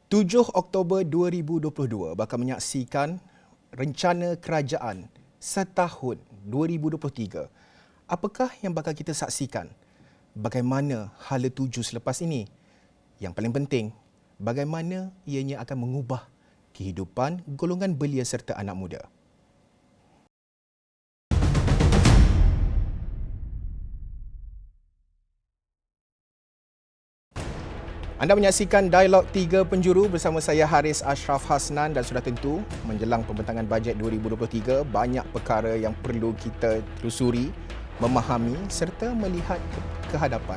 7 Oktober 2022 bakal menyaksikan rencana kerajaan setahun 2023. Apakah yang bakal kita saksikan? Bagaimana hala tuju selepas ini? Yang paling penting, bagaimana ianya akan mengubah kehidupan golongan belia serta anak muda. Anda menyaksikan Dialog 3 Penjuru bersama saya Haris Ashraf Hasnan, dan sudah tentu menjelang pembentangan bajet 2023, banyak perkara yang perlu kita telusuri, memahami serta melihat ke hadapan.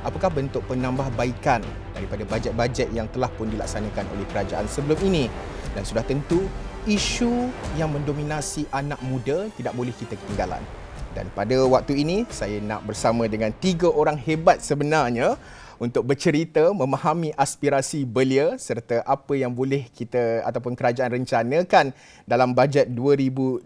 Apakah bentuk penambahbaikan daripada bajet-bajet yang telah pun dilaksanakan oleh kerajaan sebelum ini? Dan sudah tentu isu yang mendominasi anak muda tidak boleh kita ketinggalan. Dan pada waktu ini saya nak bersama dengan 3 orang hebat sebenarnya untuk bercerita, memahami aspirasi belia serta apa yang boleh kita ataupun kerajaan rencanakan dalam bajet 2023.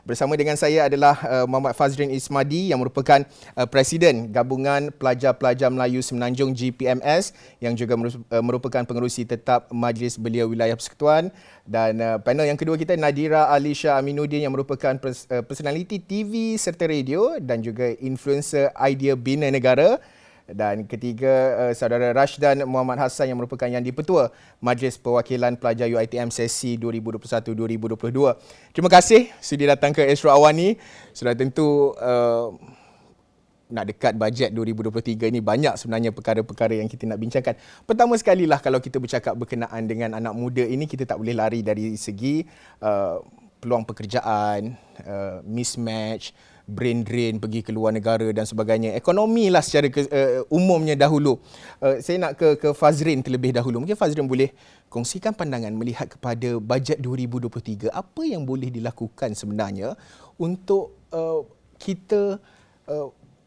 Bersama dengan saya adalah Muhammad Fazrin Ismadi yang merupakan Presiden Gabungan Pelajar-Pelajar Melayu Semenanjung GPMS, yang juga merupakan pengerusi tetap Majlis Belia Wilayah Persekutuan. Dan panel yang kedua kita, Nadira Alisha Aminuddin yang merupakan personaliti TV serta radio dan juga influencer idea bina negara. Dan ketiga, saudara Rashdan Muhammad Hassan yang merupakan Yang di-Petua Majlis Perwakilan Pelajar UiTM sesi 2021-2022. Terima kasih sudi datang ke Astro Awani. Sudah tentu nak dekat bajet 2023 ini, banyak sebenarnya perkara-perkara yang kita nak bincangkan. Pertama sekali lah, kalau kita bercakap berkenaan dengan anak muda ini, kita tak boleh lari dari segi peluang pekerjaan, mismatch, brain drain pergi ke luar negara dan sebagainya. Ekonomi lah secara umumnya dahulu. Saya nak ke Fazrin terlebih dahulu. Mungkin Fazrin boleh kongsikan pandangan melihat kepada bajet 2023. Apa yang boleh dilakukan sebenarnya untuk kita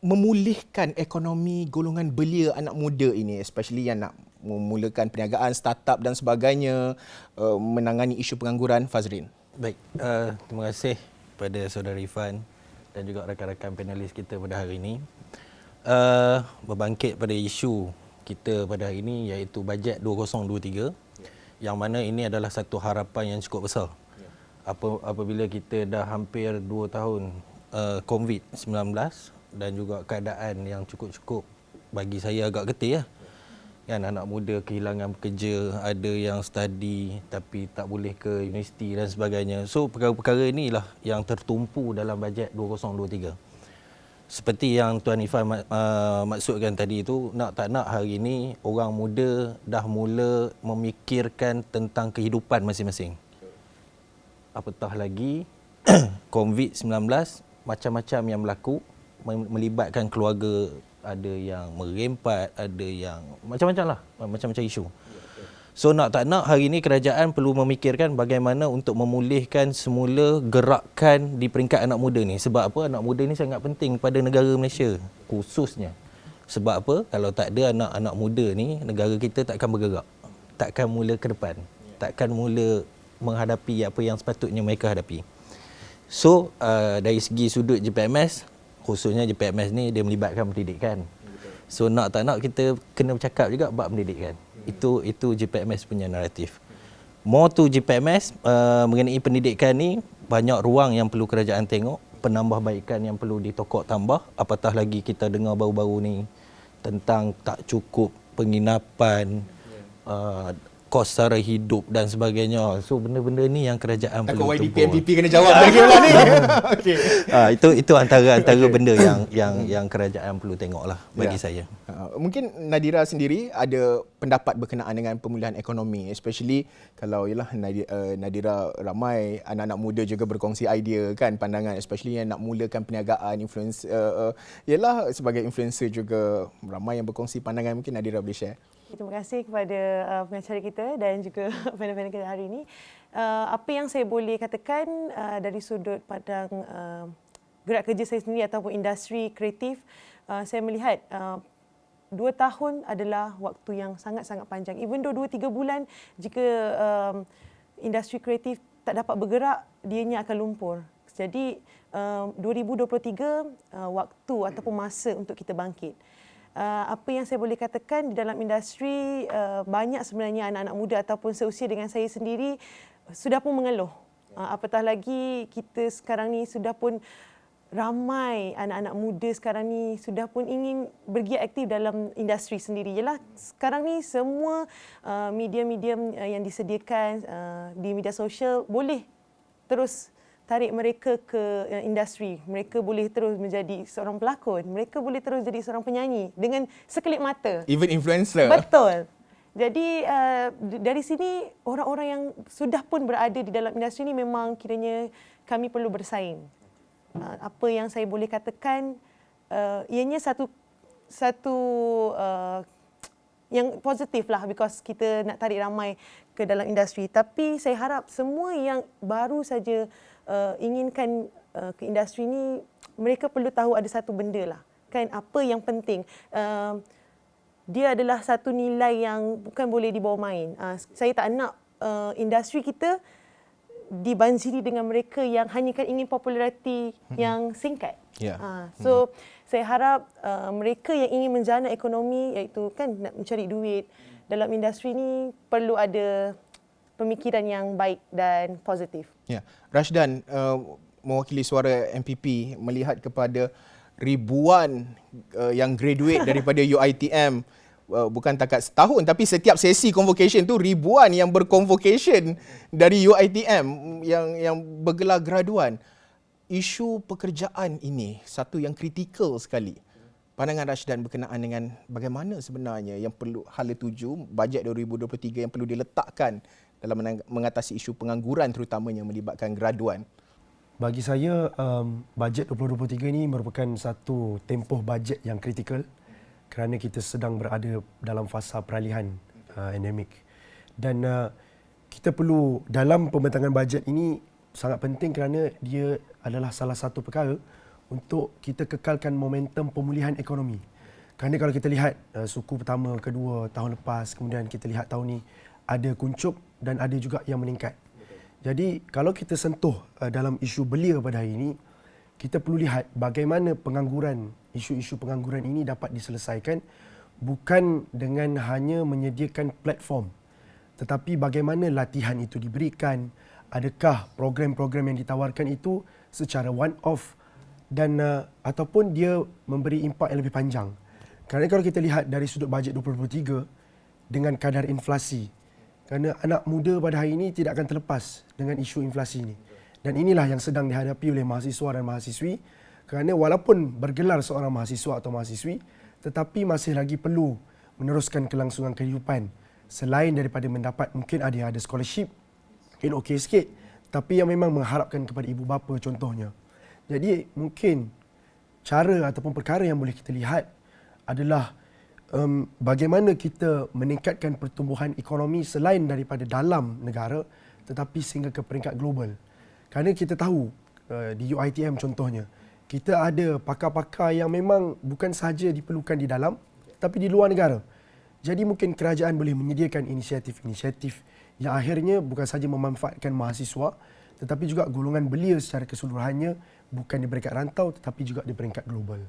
memulihkan ekonomi golongan belia anak muda ini, especially yang nak memulakan perniagaan, startup dan sebagainya, menangani isu pengangguran. Fazrin. Baik, terima kasih kepada saudara Irfan dan juga rakan-rakan panelis kita pada hari ini. Berbangkit pada isu kita pada hari ini, iaitu bajet 2023, yang mana ini adalah satu harapan yang cukup besar. Apabila kita dah hampir 2 tahun COVID-19 dan juga keadaan yang cukup-cukup bagi saya agak getih lah. Kan, anak muda kehilangan pekerja, ada yang study tapi tak boleh ke universiti dan sebagainya. So perkara-perkara inilah yang tertumpu dalam bajet 2023. Seperti yang Tuan Irfan maksudkan tadi itu, nak tak nak hari ini orang muda dah mula memikirkan tentang kehidupan masing-masing. Apatah lagi COVID-19, macam-macam yang berlaku, melibatkan keluarga. Ada yang merempat, ada yang macam-macam lah, macam-macam isu. So nak tak nak hari ini kerajaan perlu memikirkan bagaimana untuk memulihkan semula gerakan di peringkat anak muda ni. Sebab apa? Anak muda ni sangat penting pada negara Malaysia khususnya. Sebab apa? Kalau tak ada anak-anak muda ni, negara kita takkan bergerak, takkan mula ke depan, takkan mula menghadapi apa yang sepatutnya mereka hadapi. So dari segi sudut JPMS, khususnya JPMS ni dia melibatkan pendidikan. So nak tak nak kita kena bercakap juga bab pendidikan. Itu JPMS punya naratif. More to JPMS, mengenai pendidikan ni banyak ruang yang perlu kerajaan tengok, penambahbaikan yang perlu ditokok tambah. Apatah lagi kita dengar baru-baru ni tentang tak cukup penginapan, kos sara hidup dan sebagainya. So benda-benda ni yang kerajaan perlu YDP, tempur. MPP kena jawab lagi pula ni. Okay. Itu antara benda yang kerajaan perlu tengoklah bagi saya. Mungkin Nadira sendiri ada pendapat berkenaan dengan pemulihan ekonomi, especially kalau ialah Nadira, ramai anak-anak muda juga berkongsi idea kan, pandangan, especially yang nak mulakan perniagaan, influencer, ialah sebagai influencer juga ramai yang berkongsi pandangan. Mungkin Nadira boleh share. Terima kasih kepada pengacara kita dan juga panel-panel kita hari ini. Apa yang saya boleh katakan dari sudut pandang gerak kerja saya sendiri ataupun industri kreatif, saya melihat 2 tahun adalah waktu yang sangat-sangat panjang. Even though 2-3 bulan, jika industri kreatif tak dapat bergerak, dianya akan lumpur. Jadi 2023 waktu ataupun masa untuk kita bangkit. apa yang saya boleh katakan di dalam industri, banyak sebenarnya anak-anak muda ataupun seusia dengan saya sendiri sudah pun mengeluh. Apatah lagi kita sekarang ni sudah pun ramai anak-anak muda sekarang ni sudah pun ingin bergiat aktif dalam industri sendiri. Yalah, sekarang ni semua media-media yang disediakan di media sosial boleh terus tarik mereka ke industri. Mereka boleh terus menjadi seorang pelakon. Mereka boleh terus jadi seorang penyanyi dengan sekelip mata. Even influencer. Betul. Jadi dari sini orang-orang yang sudah pun berada di dalam industri ini memang kiranya kami perlu bersaing. Apa yang saya boleh katakan, ianya satu yang positif lah, because kita nak tarik ramai ke dalam industri. Tapi saya harap semua yang baru saja inginkan ke industri ni, mereka perlu tahu ada satu benda lah. Kan, apa yang penting. Dia adalah satu nilai yang bukan boleh dibawa main. Saya tak nak industri kita dibanjiri dengan mereka yang hanya kan ingin populariti yang singkat. So saya harap mereka yang ingin menjana ekonomi, iaitu kan nak mencari duit dalam industri ni, perlu ada pemikiran yang baik dan positif. Ya, Rashdan, mewakili suara MPP, melihat kepada ribuan yang graduate daripada UiTM, bukan takat setahun tapi setiap sesi convocation tu ribuan yang berconvocation dari UiTM yang bergelar graduan. Isu pekerjaan ini satu yang kritikal sekali. Pandangan Rashdan berkenaan dengan bagaimana sebenarnya yang perlu hala tuju bajet 2023 yang perlu diletakkan dalam mengatasi isu pengangguran terutamanya melibatkan graduan. Bagi saya, bajet 2023 ini merupakan satu tempoh bajet yang kritikal kerana kita sedang berada dalam fasa peralihan endemik. Dan kita perlu, dalam pembentangan bajet ini sangat penting kerana dia adalah salah satu perkara untuk kita kekalkan momentum pemulihan ekonomi. Kerana kalau kita lihat suku pertama, kedua, tahun lepas, kemudian kita lihat tahun ini ada kuncup dan ada juga yang meningkat. Jadi kalau kita sentuh dalam isu belia pada hari ini, kita perlu lihat bagaimana pengangguran, isu-isu pengangguran ini dapat diselesaikan bukan dengan hanya menyediakan platform, tetapi bagaimana latihan itu diberikan, adakah program-program yang ditawarkan itu secara one off dan ataupun dia memberi impak yang lebih panjang. Kerana kalau kita lihat dari sudut bajet 2023 dengan kadar inflasi, kerana anak muda pada hari ini tidak akan terlepas dengan isu inflasi ini. Dan inilah yang sedang dihadapi oleh mahasiswa dan mahasiswi, kerana walaupun bergelar seorang mahasiswa atau mahasiswi, tetapi masih lagi perlu meneruskan kelangsungan kehidupan. Selain daripada mendapat, mungkin ada scholarship, mungkin okey sikit, tapi yang memang mengharapkan kepada ibu bapa contohnya. Jadi mungkin cara ataupun perkara yang boleh kita lihat adalah bagaimana kita meningkatkan pertumbuhan ekonomi selain daripada dalam negara, tetapi sehingga ke peringkat global. Kerana kita tahu di UiTM contohnya, kita ada pakar-pakar yang memang bukan sahaja diperlukan di dalam, tapi di luar negara. Jadi mungkin kerajaan boleh menyediakan inisiatif-inisiatif yang akhirnya bukan sahaja memanfaatkan mahasiswa, tetapi juga golongan belia secara keseluruhannya, bukan di peringkat rantau tetapi juga di peringkat global.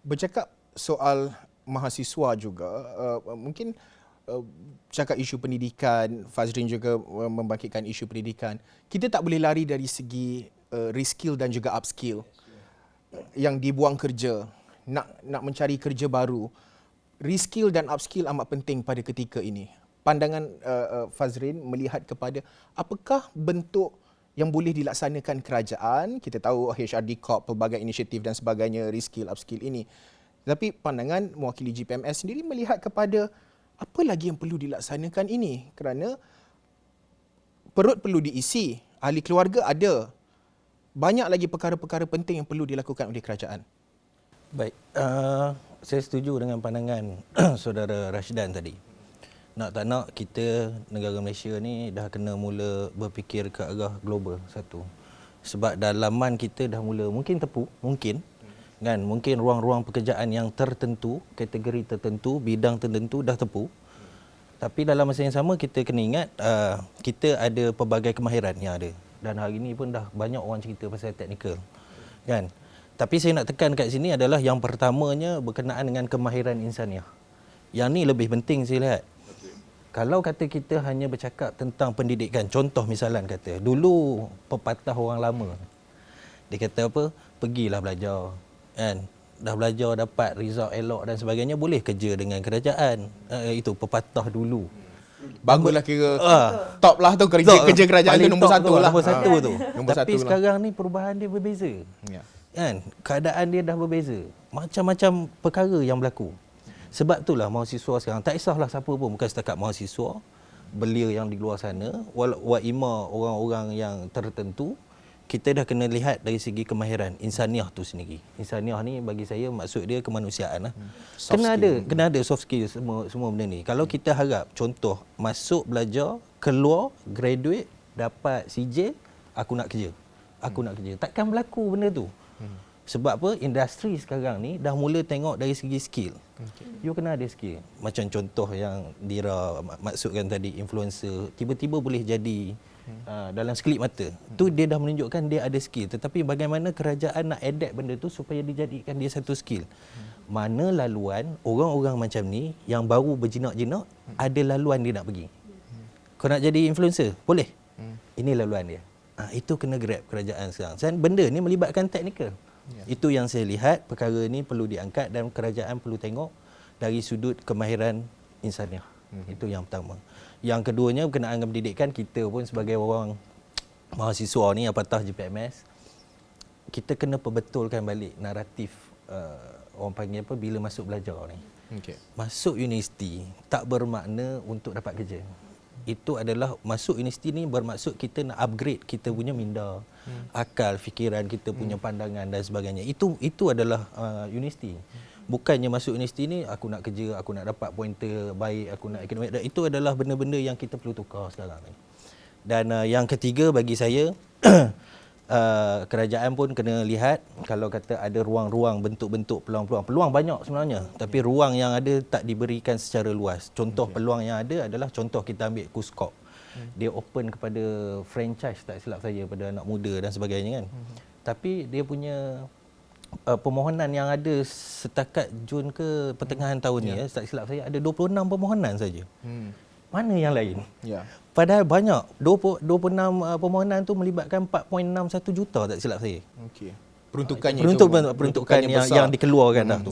Bercakap soal mahasiswa juga, mungkin cakap isu pendidikan, Fazrin juga membangkitkan isu pendidikan. Kita tak boleh lari dari segi reskill dan juga upskill. Yang dibuang kerja, nak mencari kerja baru. Reskill dan upskill amat penting pada ketika ini. Pandangan Fazrin melihat kepada apakah bentuk yang boleh dilaksanakan kerajaan. Kita tahu HRD Corp, pelbagai inisiatif dan sebagainya, reskill, upskill ini. Tapi pandangan mewakili GPMS sendiri melihat kepada apa lagi yang perlu dilaksanakan ini, kerana perut perlu diisi, ahli keluarga ada. Banyak lagi perkara-perkara penting yang perlu dilakukan oleh kerajaan. Baik, saya setuju dengan pandangan saudara Rashdan tadi. Nak tak nak kita negara Malaysia ni dah kena mula berfikir ke arah global satu. Sebab dalaman kita dah mula mungkin tepu, mungkin ruang-ruang pekerjaan yang tertentu, kategori tertentu, bidang tertentu dah tepu. Tapi dalam masa yang sama kita kena ingat kita ada pelbagai kemahiran yang ada. Dan hari ini pun dah banyak orang cerita pasal teknikal. Kan? Tapi saya nak tekan kat sini adalah yang pertamanya berkenaan dengan kemahiran insaniah. Yang ni lebih penting saya lihat. Kalau kata kita hanya bercakap tentang pendidikan, contoh misalan kata, dulu pepatah orang lama. Dia kata apa? Pergilah belajar. Kan? Dah belajar dapat result elok dan sebagainya, boleh kerja dengan kerajaan. Itu pepatah dulu. Baguslah kira top lah tu kerja kerajaan tu nombor satu lah. Nombor satu tu. Nombor Tapi satu lah. sekarang ni perubahan dia berbeza. Ya. Kan? Keadaan dia dah berbeza. Macam-macam perkara yang berlaku. Sebab itulah mahasiswa sekarang, tak kisahlah siapa pun, bukan setakat mahasiswa, belia yang di luar sana, wa ima orang-orang yang tertentu, kita dah kena lihat dari segi kemahiran insaniah tu sendiri. Insaniah ni bagi saya maksud dia kemanusiaan lah. Kena ada soft skill semua benda ni. Kalau kita harap contoh masuk belajar, keluar, graduate, dapat sijil, aku nak kerja. Takkan berlaku benda tu. Sebab apa? Industri sekarang ni dah mula tengok dari segi skill. You kena ada skill. Macam contoh yang Dira maksudkan tadi, influencer tiba-tiba boleh jadi dalam sekelip mata. Tu dia dah menunjukkan dia ada skill. Tetapi bagaimana kerajaan nak adapt benda tu supaya dijadikan dia satu skill. Mana laluan orang-orang macam ni yang baru berjinak-jinak, ada laluan dia nak pergi. Kau nak jadi influencer? Boleh. Ini laluan dia. Itu kena grab kerajaan sekarang. Dan benda ni melibatkan teknikal. Itu yang saya lihat, perkara ni perlu diangkat dan kerajaan perlu tengok dari sudut kemahiran insaniah. Itu yang pertama. Yang keduanya berkenaan dengan pendidikan, kita pun sebagai orang mahasiswa ni apatah JPMS, kita kena perbetulkan balik naratif orang panggil apa bila masuk belajar ni. Masuk universiti tak bermakna untuk dapat kerja. Itu adalah masuk universiti ni bermaksud kita nak upgrade kita punya minda, akal, fikiran, kita punya pandangan dan sebagainya. Itu adalah universiti. Bukannya masuk universiti ni aku nak kerja, aku nak dapat pointer baik, aku nak akademik. Itu adalah benda-benda yang kita perlu tukar sekarang ni. Dan yang ketiga bagi saya kerajaan pun kena lihat, kalau kata ada ruang-ruang, bentuk-bentuk peluang-peluang. Peluang banyak sebenarnya, tapi ruang yang ada tak diberikan secara luas. Contoh peluang yang ada adalah contoh kita ambil KUSKOP. Dia open kepada franchise tak silap saya pada anak muda dan sebagainya kan. Tapi dia punya permohonan yang ada setakat Jun ke pertengahan tahun ni tak silap saya ada 26 permohonan saja. Mana yang lain? Padahal banyak. 26 permohonan tu melibatkan 4.61 juta tak silap saya. Peruntukannya yang dikeluarkan dah tu.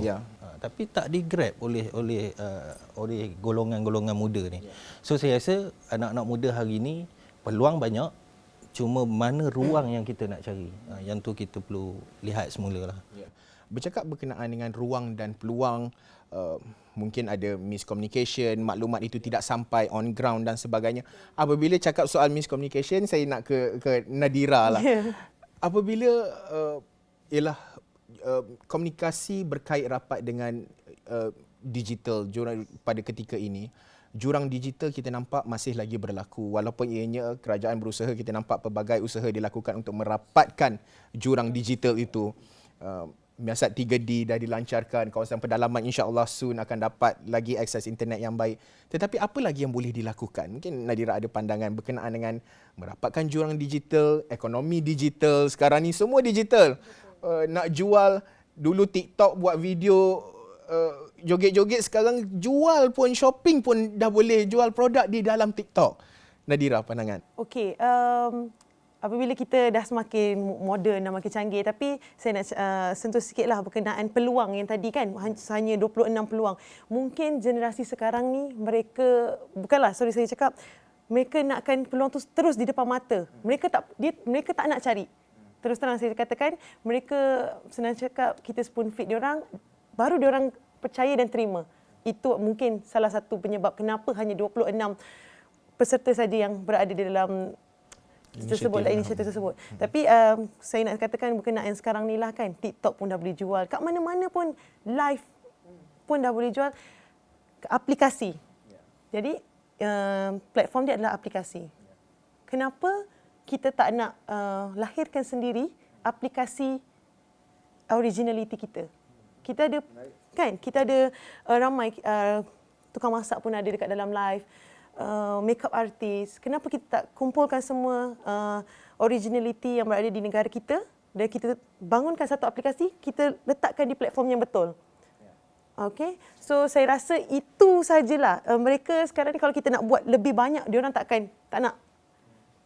Tapi tak digrab oleh golongan-golongan muda ni. So saya rasa anak-anak muda hari ni peluang banyak, cuma mana ruang yang kita nak cari. Yang tu kita perlu lihat semula lah. Bercakap berkenaan dengan ruang dan peluang, mungkin ada miscommunication, maklumat itu tidak sampai on ground dan sebagainya. Apabila cakap soal miscommunication, saya nak ke Nadira lah. Apabila komunikasi berkait rapat dengan digital pada ketika ini, jurang digital kita nampak masih lagi berlaku. Walaupun ianya kerajaan berusaha, kita nampak pelbagai usaha dilakukan untuk merapatkan jurang digital itu. Miasat 3D dah dilancarkan, kawasan pedalaman insya-Allah soon akan dapat lagi akses internet yang baik. Tetapi apa lagi yang boleh dilakukan? Mungkin Nadira ada pandangan berkenaan dengan merapatkan jurang digital, ekonomi digital. Sekarang ni semua digital. Nak jual, dulu TikTok buat video joget-joget, sekarang jual pun, shopping pun dah boleh jual produk di dalam TikTok. Nadira, pandangan? Okey, apabila kita dah semakin moden dan makin canggih, tapi saya nak sentuh sikitlah berkenaan peluang yang tadi kan, hanya 26 peluang. Mungkin generasi sekarang ni mereka saya cakap mereka nakkan peluang tu terus di depan mata. Mereka tak nak cari. Terus terang saya katakan, mereka senang cakap kita spoon feed diorang, baru diorang percaya dan terima. Itu mungkin salah satu penyebab kenapa hanya 26 peserta saja yang berada di dalam inisiatif tersebut. Tapi saya nak katakan berkenaan sekarang ni lah kan, TikTok pun dah boleh jual, kat mana-mana pun live pun dah boleh jual, aplikasi. Jadi platform dia adalah aplikasi. Kenapa kita tak nak lahirkan sendiri aplikasi originality kita? Kita ada kan, kita ada ramai tukang masak pun ada dekat dalam live. Makeup artist, kenapa kita tak kumpulkan semua originality yang berada di negara kita dan kita bangunkan satu aplikasi, kita letakkan di platform yang betul. Okay, so saya rasa itu sajalah. Mereka sekarang ni kalau kita nak buat lebih banyak, diorang tak nak.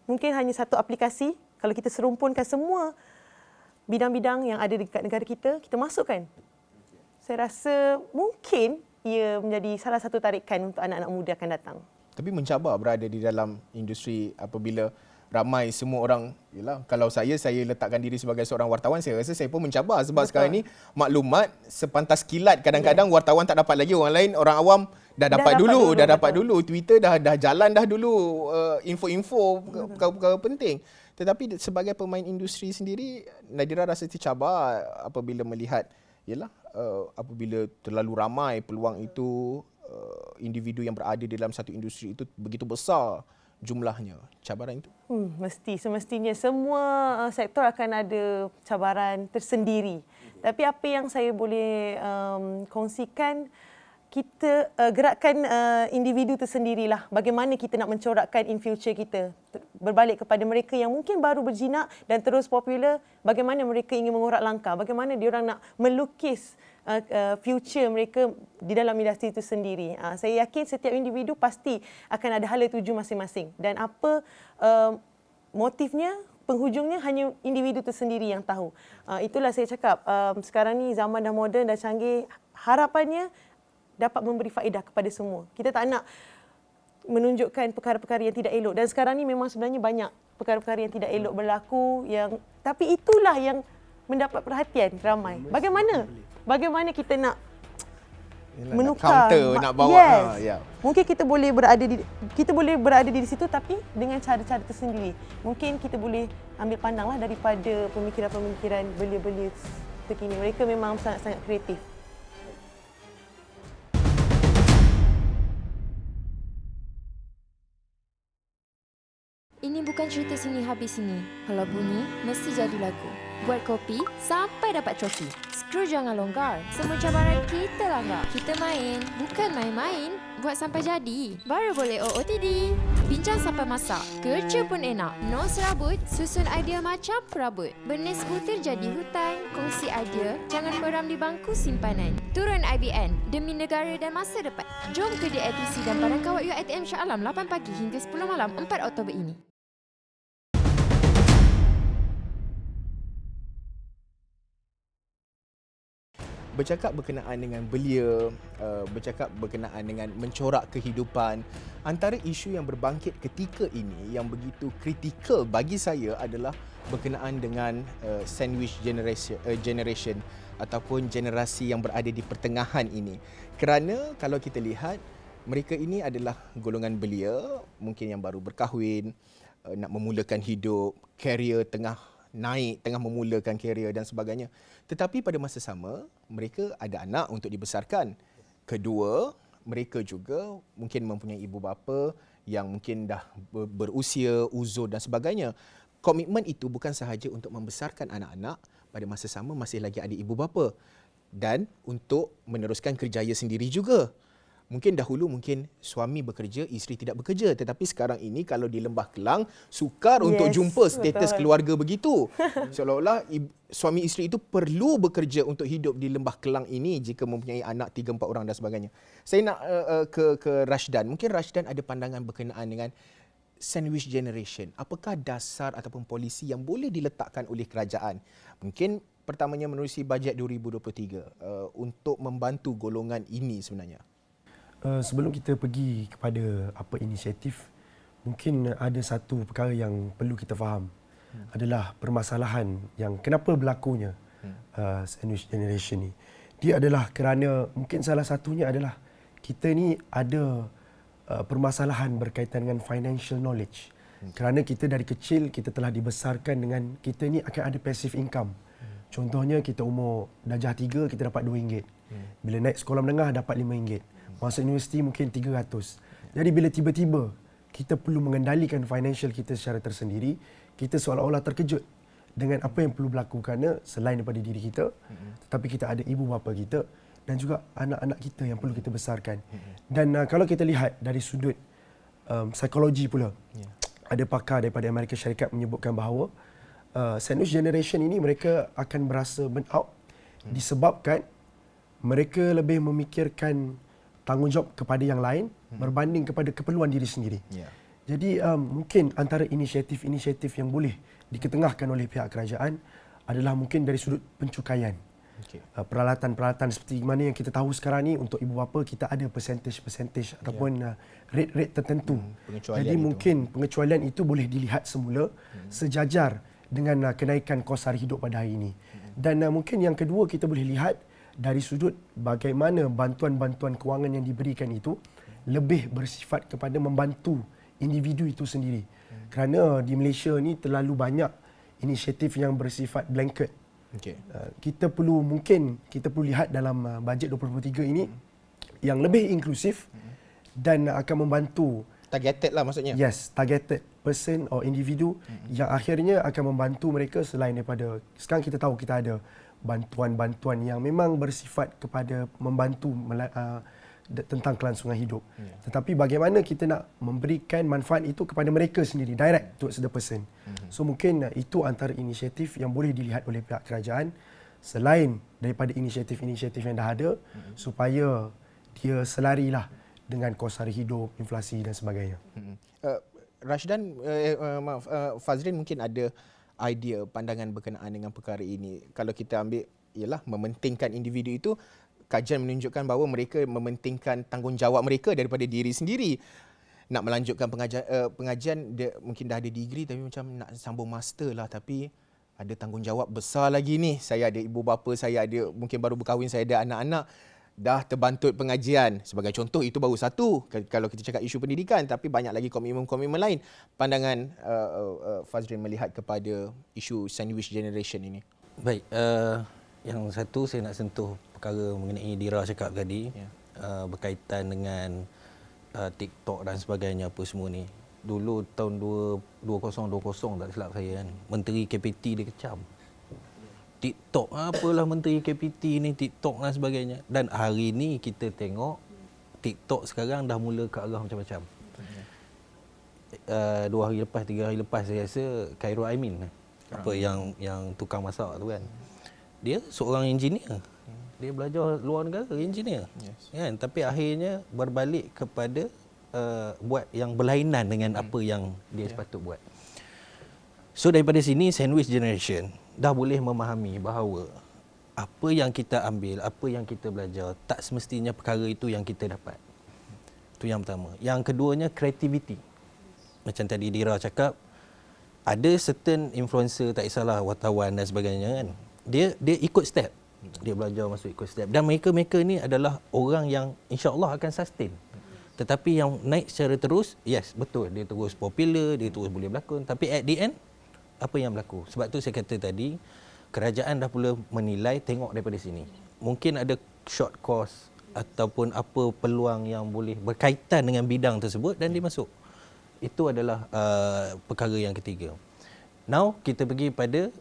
Mungkin hanya satu aplikasi, kalau kita serumpunkan semua bidang-bidang yang ada dekat negara kita, kita masukkan. Saya rasa mungkin ia menjadi salah satu tarikan untuk anak-anak muda akan datang. Tapi mencabar berada di dalam industri apabila ramai semua orang, yalah, kalau saya letakkan diri sebagai seorang wartawan, saya rasa saya pun mencabar sebab Betul. sekarang ni maklumat sepantas kilat, kadang-kadang wartawan tak dapat lagi, orang lain, orang awam dah dapat dulu, Twitter dah jalan dah dulu info-info perkara-perkara penting. Tetapi sebagai pemain industri sendiri, Nadira rasa tercabar apabila melihat, yalah, apabila terlalu ramai peluang itu, individu yang berada di dalam satu industri itu begitu besar jumlahnya. Cabaran itu? Semestinya semua sektor akan ada cabaran tersendiri. Tapi apa yang saya boleh kongsikan, kita gerakkan individu tersendirilah. Bagaimana kita nak mencorakkan in future kita. Berbalik kepada mereka yang mungkin baru berjinak dan terus popular, bagaimana mereka ingin mengorak langkah, bagaimana diorang nak melukis future mereka di dalam industri itu sendiri. Saya yakin setiap individu pasti akan ada hala tuju masing-masing. Dan apa motifnya, penghujungnya hanya individu tersendiri yang tahu. Itulah saya cakap, sekarang ni zaman dah moden, dah canggih, harapannya dapat memberi faedah kepada semua. Kita tak nak menunjukkan perkara-perkara yang tidak elok. Dan sekarang ni memang sebenarnya banyak perkara-perkara yang tidak elok berlaku, tapi itulah yang mendapat perhatian ramai. Bagaimana kita nak menukar, counter, nak bawa. Mungkin kita boleh berada di situ, tapi dengan cara-cara tersendiri. Mungkin kita boleh ambil pandanglah daripada pemikiran-pemikiran belia-belia terkini. Mereka memang sangat-sangat kreatif. Ini bukan cerita sini habis sini. Kalau bunyi, mesti jadi lagu. Buat kopi sampai dapat trofi. Skru jangan longgar. Semua cabaran kita langgar. Kita main, bukan main-main. Buat sampai jadi, baru boleh OOTD. Bincang sampai masak, kerja pun enak. No serabut, susun idea macam perabot. Benih skuter jadi hutan. Kongsi idea, jangan peram di bangku simpanan. Turun IBN, demi negara dan masa depan. Jom ke DITC dan Padang Kawat UiTM Shah Alam 8 pagi hingga 10 malam 4 Oktober ini. Bercakap berkenaan dengan belia, bercakap berkenaan dengan mencorak kehidupan, antara isu yang berbangkit ketika ini yang begitu kritikal bagi saya adalah berkenaan dengan sandwich generation ataupun generasi yang berada di pertengahan ini. Kerana kalau kita lihat, mereka ini adalah golongan belia, mungkin yang baru berkahwin, nak memulakan hidup, karier tengah naik, tengah memulakan karier dan sebagainya. Tetapi pada masa sama, mereka ada anak untuk dibesarkan. Kedua, mereka juga mungkin mempunyai ibu bapa yang mungkin dah berusia, uzur dan sebagainya. Komitmen itu bukan sahaja untuk membesarkan anak-anak, pada masa sama masih lagi ada ibu bapa. Dan untuk meneruskan kerjaya sendiri juga. Mungkin dahulu suami bekerja, isteri tidak bekerja. Tetapi sekarang ini kalau di Lembah Kelang, sukar untuk jumpa status keluarga begitu. Seolah-olah suami isteri itu perlu bekerja untuk hidup di Lembah Kelang ini jika mempunyai anak 3-4 orang dan sebagainya. Saya nak ke Rashdan. Mungkin Rashdan ada pandangan berkenaan dengan sandwich generation. Apakah dasar ataupun polisi yang boleh diletakkan oleh kerajaan? Mungkin pertamanya menerusi bajet 2023 untuk membantu golongan ini sebenarnya. Sebelum kita pergi kepada apa inisiatif, mungkin ada satu perkara yang perlu kita faham adalah permasalahan yang kenapa berlakunya sandwich generation ni. Dia adalah kerana mungkin salah satunya adalah kita ni ada permasalahan berkaitan dengan financial knowledge. Kerana kita dari kecil kita telah dibesarkan dengan kita ni akan ada passive income. Contohnya kita umur darjah 3 kita dapat RM2. Bila naik sekolah menengah dapat RM5. Masuk universiti mungkin 300. Jadi bila tiba-tiba kita perlu mengendalikan financial kita secara tersendiri, kita seolah-olah terkejut dengan apa yang perlu berlaku kerana selain daripada diri kita, tetapi kita ada ibu bapa kita dan juga anak-anak kita yang perlu kita besarkan. Dan kalau kita lihat dari sudut psikologi pula, ada pakar daripada Amerika Syarikat menyebutkan bahawa sandwich generation ini mereka akan berasa burn out disebabkan mereka lebih memikirkan tanggungjawab kepada yang lain berbanding kepada keperluan diri sendiri. Ya. Jadi mungkin antara inisiatif-inisiatif yang boleh diketengahkan oleh pihak kerajaan adalah mungkin dari sudut pencukaian. Okey. Peralatan-peralatan seperti mana yang kita tahu sekarang ni untuk ibu bapa kita ada percentage ataupun rate-rate tertentu. Pengecualian Jadi itu. mungkin pengecualian itu boleh dilihat semula sejajar dengan kenaikan kos sara hidup pada hari ini. Dan mungkin yang kedua kita boleh lihat dari sudut bagaimana bantuan-bantuan kewangan yang diberikan itu lebih bersifat kepada membantu individu itu sendiri. Kerana di Malaysia ni terlalu banyak inisiatif yang bersifat blanket. Okey. Kita perlu lihat dalam bajet 2023 ini yang lebih inklusif dan akan membantu Targeted lah maksudnya. yes, targeted person or individu yang akhirnya akan membantu mereka selain daripada sekarang kita tahu kita ada bantuan-bantuan yang memang bersifat kepada membantu tentang kelangsungan hidup. Tetapi bagaimana kita nak memberikan manfaat itu kepada mereka sendiri, direct towards the person. So mungkin itu antara inisiatif yang boleh dilihat oleh pihak kerajaan selain daripada inisiatif-inisiatif yang dah ada supaya dia selarilah dengan kos sara hidup, inflasi dan sebagainya. Rashdan, Fazrin mungkin ada idea pandangan berkenaan dengan perkara ini. Kalau kita ambil ialah mementingkan individu itu, kajian menunjukkan bahawa mereka mementingkan tanggungjawab mereka daripada diri sendiri. Nak melanjutkan pengajian dia mungkin dah ada degree tapi macam nak sambung master lah, tapi ada tanggungjawab besar lagi ni. Saya ada ibu bapa, saya ada mungkin baru berkahwin, saya ada anak-anak, dah terbantut pengajian. Sebagai contoh, itu baru satu kalau kita cakap isu pendidikan, tapi banyak lagi komitmen-komitmen lain. Pandangan Fazrin melihat kepada isu sandwich generation ini. Baik, yang satu saya nak sentuh perkara mengenai Dira cakap tadi, berkaitan dengan TikTok dan sebagainya apa semua ni. Dulu tahun 2020 tak silap saya kan, Menteri KPT dia kecam. TikTok apalah Menteri KPT ni, TikTok dan sebagainya. Dan hari ni kita tengok TikTok sekarang dah mula ke arah macam-macam. 2 hari lepas, 3 hari lepas saya rasa Khairul Aimin apa yang tukang masak tu kan. Dia seorang engineer. Dia belajar luar negara, engineer. Kan? Tapi akhirnya berbalik kepada buat yang berlainan dengan apa yang dia sepatut buat. So daripada sini sandwich generation dah boleh memahami bahawa apa yang kita ambil, apa yang kita belajar, tak semestinya perkara itu yang kita dapat. Itu yang pertama. Yang keduanya, creativity. Macam tadi Dira cakap, ada certain influencer, tak kisahlah wartawan dan sebagainya kan, dia ikut step. Dia belajar masuk ikut step. Dan mereka ni adalah orang yang insya-Allah akan sustain. Tetapi yang naik secara terus, yes, betul, dia terus popular, dia terus boleh berlakon. Tapi at the end, apa yang berlaku? Sebab tu saya kata tadi, kerajaan dah pula menilai, tengok daripada sini. Mungkin ada short course ataupun apa peluang yang boleh berkaitan dengan bidang tersebut dan dia masuk. Itu adalah perkara yang ketiga. Now, kita pergi pada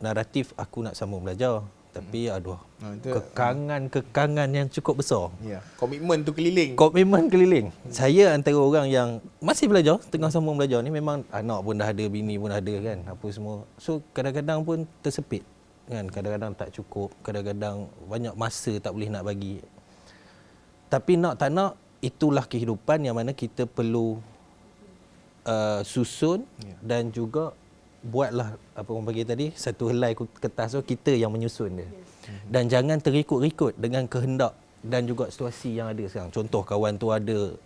naratif aku nak sambung belajar. Tapi kekangan yang cukup besar. Ya, komitmen tu keliling. Komitmen keliling. Saya antara orang yang masih belajar, tengah sambung belajar ni, memang anak pun dah ada, bini pun ada kan, apa semua. So kadang-kadang pun tersepit kan, kadang-kadang tak cukup, kadang-kadang banyak masa tak boleh nak bagi. Tapi nak tak nak, itulah kehidupan yang mana kita perlu susun dan juga buatlah apa orang bagi tadi, satu helai kertas tu kita yang menyusun dia. Dan jangan terikut-ikut dengan kehendak dan juga situasi yang ada sekarang. Contoh kawan tu ada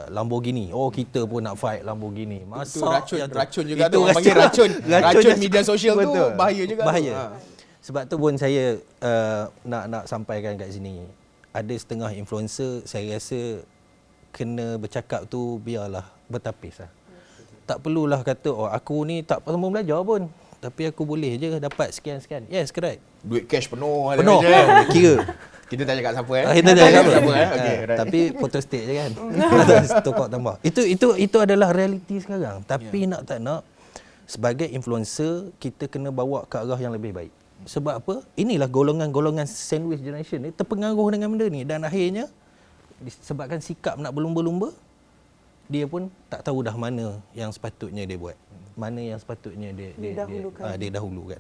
Lamborghini. Oh, kita pun nak fight Lamborghini. Masa racun juga tu. Orang panggil racun media sosial tu bahaya juga. Bahaya. Sebab tu pun saya nak sampaikan kat sini. Ada setengah influencer saya rasa kena bercakap tu biarlah bertapis lah. Tak perlulah kata, oh aku ni tak sambung belajar pun, tapi aku boleh je dapat sekian-sekian. Yes, correct. Duit cash penuh. Penuh, kira. Kita tak cakap siapa Kita tak cakap siapa okay, right. Tapi photo state je kan. Tokok tambah. Itu adalah realiti sekarang. Tapi nak tak nak, sebagai influencer, kita kena bawa ke arah yang lebih baik. Sebab apa? Inilah golongan-golongan sandwich generation ni terpengaruh dengan benda ni. Dan akhirnya, disebabkan sikap nak berlumba-lumba, dia pun tak tahu dah mana yang sepatutnya dia buat. Mana yang sepatutnya dia dahulukan.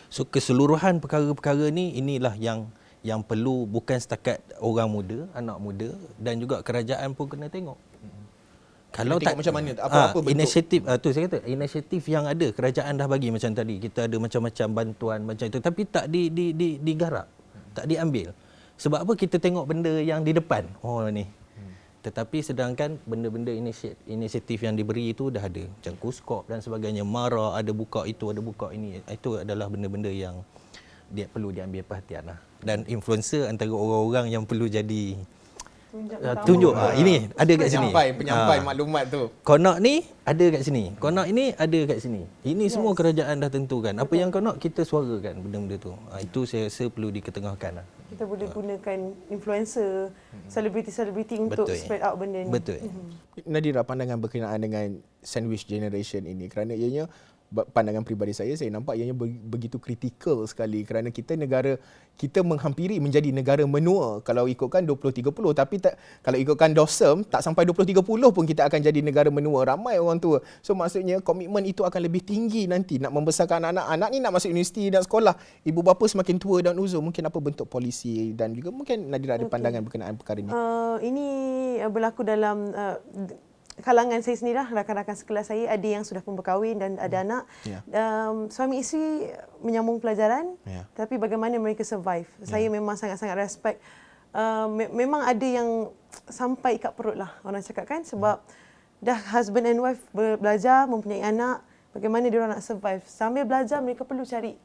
So keseluruhan perkara-perkara ni inilah yang perlu bukan setakat orang muda, anak muda dan juga kerajaan pun kena tengok. Kalau tak macam mana apa bentuk inisiatif tu saya kata inisiatif yang ada kerajaan dah bagi macam tadi kita ada macam-macam bantuan macam itu tapi tak digarap, tak diambil. Sebab apa kita tengok benda yang di depan. Oh ni. Tetapi sedangkan benda-benda inisiatif yang diberi itu dah ada. Macam Kuskop dan sebagainya, MARA ada buka itu, ada buka ini. Itu adalah benda-benda yang dia perlu diambil perhatian lah. Dan influencer antara orang-orang yang perlu jadi tunjuk ini ada kat sini. Penyampai maklumat tu. Konak ni ada kat sini. Konak ini ada kat sini. Ini semua kerajaan dah tentukan. Apa yang konak kita suarakan benda-benda tu. Itu saya rasa perlu diketengahkan lah. Kita boleh gunakan influencer, selebriti-selebriti untuk spread out benda ni. Betul. Nadira, pandangan berkenaan dengan sandwich generation ini kerana ianya pandangan peribadi saya nampak ianya begitu kritikal sekali kerana negara kita menghampiri menjadi negara menua kalau ikutkan 2030 tapi kalau ikutkan DOSM tak sampai 2030 pun kita akan jadi negara menua, ramai orang tua. So maksudnya komitmen itu akan lebih tinggi nanti nak membesarkan anak-anak ni nak masuk universiti dan sekolah. Ibu bapa semakin tua dan uzur, mungkin apa bentuk polisi dan juga mungkin Nadira ada pandangan berkenaan perkara ini. Ini berlaku dalam kalangan saya sendiri lah, rakan-rakan sekelas saya ada yang sudah pun berkahwin dan ada anak. Suami isteri menyambung pelajaran tapi bagaimana mereka survive. Saya memang sangat-sangat respect. Memang ada yang sampai ikat perut lah orang cakap kan sebab dah husband and wife belajar, mempunyai anak, bagaimana dia orang nak survive. Sambil belajar mereka perlu cari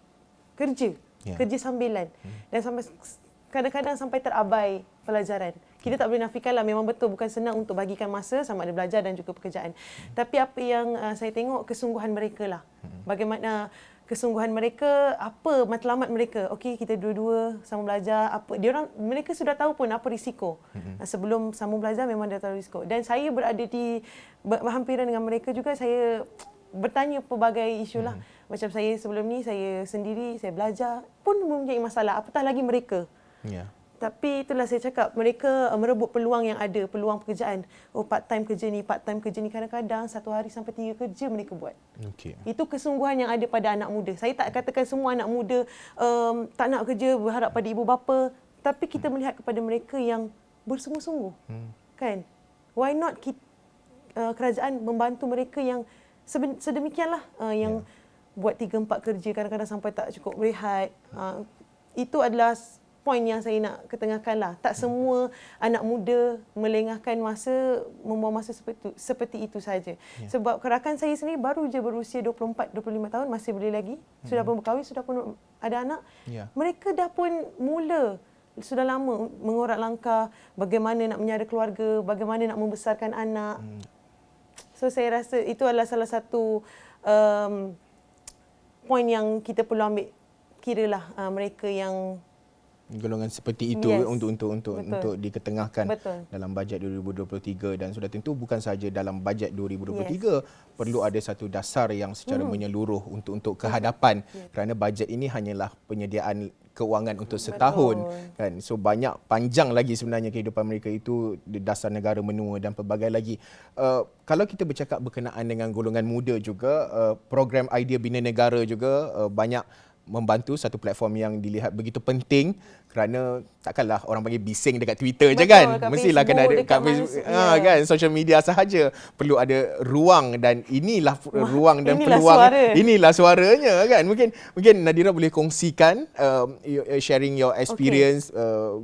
kerja, kerja sambilan dan sampai kadang-kadang sampai terabai pelajaran. Kita tak boleh nafikan lah, memang betul bukan senang untuk bagikan masa sama ada belajar dan juga pekerjaan. Tapi apa yang saya tengok kesungguhan mereka lah. Bagaimana kesungguhan mereka, apa matlamat mereka. Okey, kita dua-dua sama belajar, mereka sudah tahu pun apa risiko. Sebelum sama belajar memang dia tahu risiko. Dan saya berada di berhampiran dengan mereka juga, saya bertanya pelbagai isu lah. Macam saya sebelum ni, saya sendiri, saya belajar pun mempunyai masalah. Apatah lagi mereka. Tapi itulah saya cakap, mereka merebut peluang yang ada, peluang pekerjaan. Part time kerja ni kadang-kadang 1 hari sampai 3 kerja mereka buat. Itu kesungguhan yang ada pada anak muda. Saya tak katakan semua anak muda tak nak kerja, berharap pada ibu bapa. Tapi kita melihat kepada mereka yang bersungguh-sungguh. Kan? Why not kerajaan membantu mereka yang sedemikianlah yang buat 3-4 kerja, kadang-kadang sampai tak cukup rehat. Itu adalah poin yang saya nak ketengahkan lah. Tak semua anak muda melengahkan masa, membuang masa seperti itu saja. Sebab rakan saya sendiri baru je berusia 24-25 tahun, masih boleh lagi. Sudah pun berkahwin, sudah pun ada anak. Mereka dah pun mula, sudah lama mengorak langkah bagaimana nak menyara keluarga, bagaimana nak membesarkan anak. So saya rasa itu adalah salah satu poin yang kita perlu ambil kira lah, mereka yang golongan seperti itu untuk diketengahkan dalam bajet 2023 dan sudah tentu bukan sahaja dalam bajet 2023 perlu ada satu dasar yang secara menyeluruh untuk kehadapan kerana bajet ini hanyalah penyediaan keuangan untuk setahun kan, so banyak panjang lagi sebenarnya kehidupan mereka itu di dasar negara menua dan pelbagai lagi. Kalau kita bercakap berkenaan dengan golongan muda juga, program Idea Bina Negara juga banyak membantu, satu platform yang dilihat begitu penting kerana takkanlah orang panggil bising dekat Twitter je kan, mestilah kena ada kat Facebook kan, social media sahaja perlu ada ruang dan inilah ruang dan peluang, inilah suaranya kan. Mungkin Nadira boleh kongsikan sharing your experience,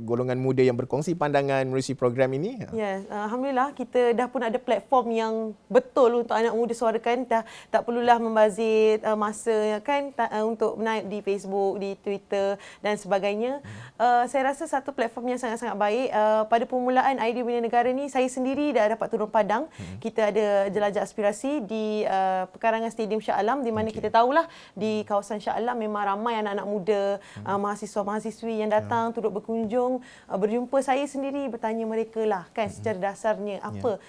golongan muda yang berkongsi pandangan melalui program ini. Alhamdulillah kita dah pun ada platform yang betul untuk anak muda suarakan, dah tak perlulah membazir masa kan untuk naik di Facebook, di Twitter dan sebagainya. Saya rasa satu platform yang sangat-sangat baik. Pada permulaan Idea Bina Negara ni, saya sendiri dah dapat turun padang. Kita ada jelajah aspirasi di pekarangan Stadium Shah Alam, di mana kita tahulah di kawasan Shah Alam memang ramai anak-anak muda, mahasiswa-mahasiswi yang datang turut berkunjung, berjumpa saya sendiri, bertanya mereka lah kan secara dasarnya apa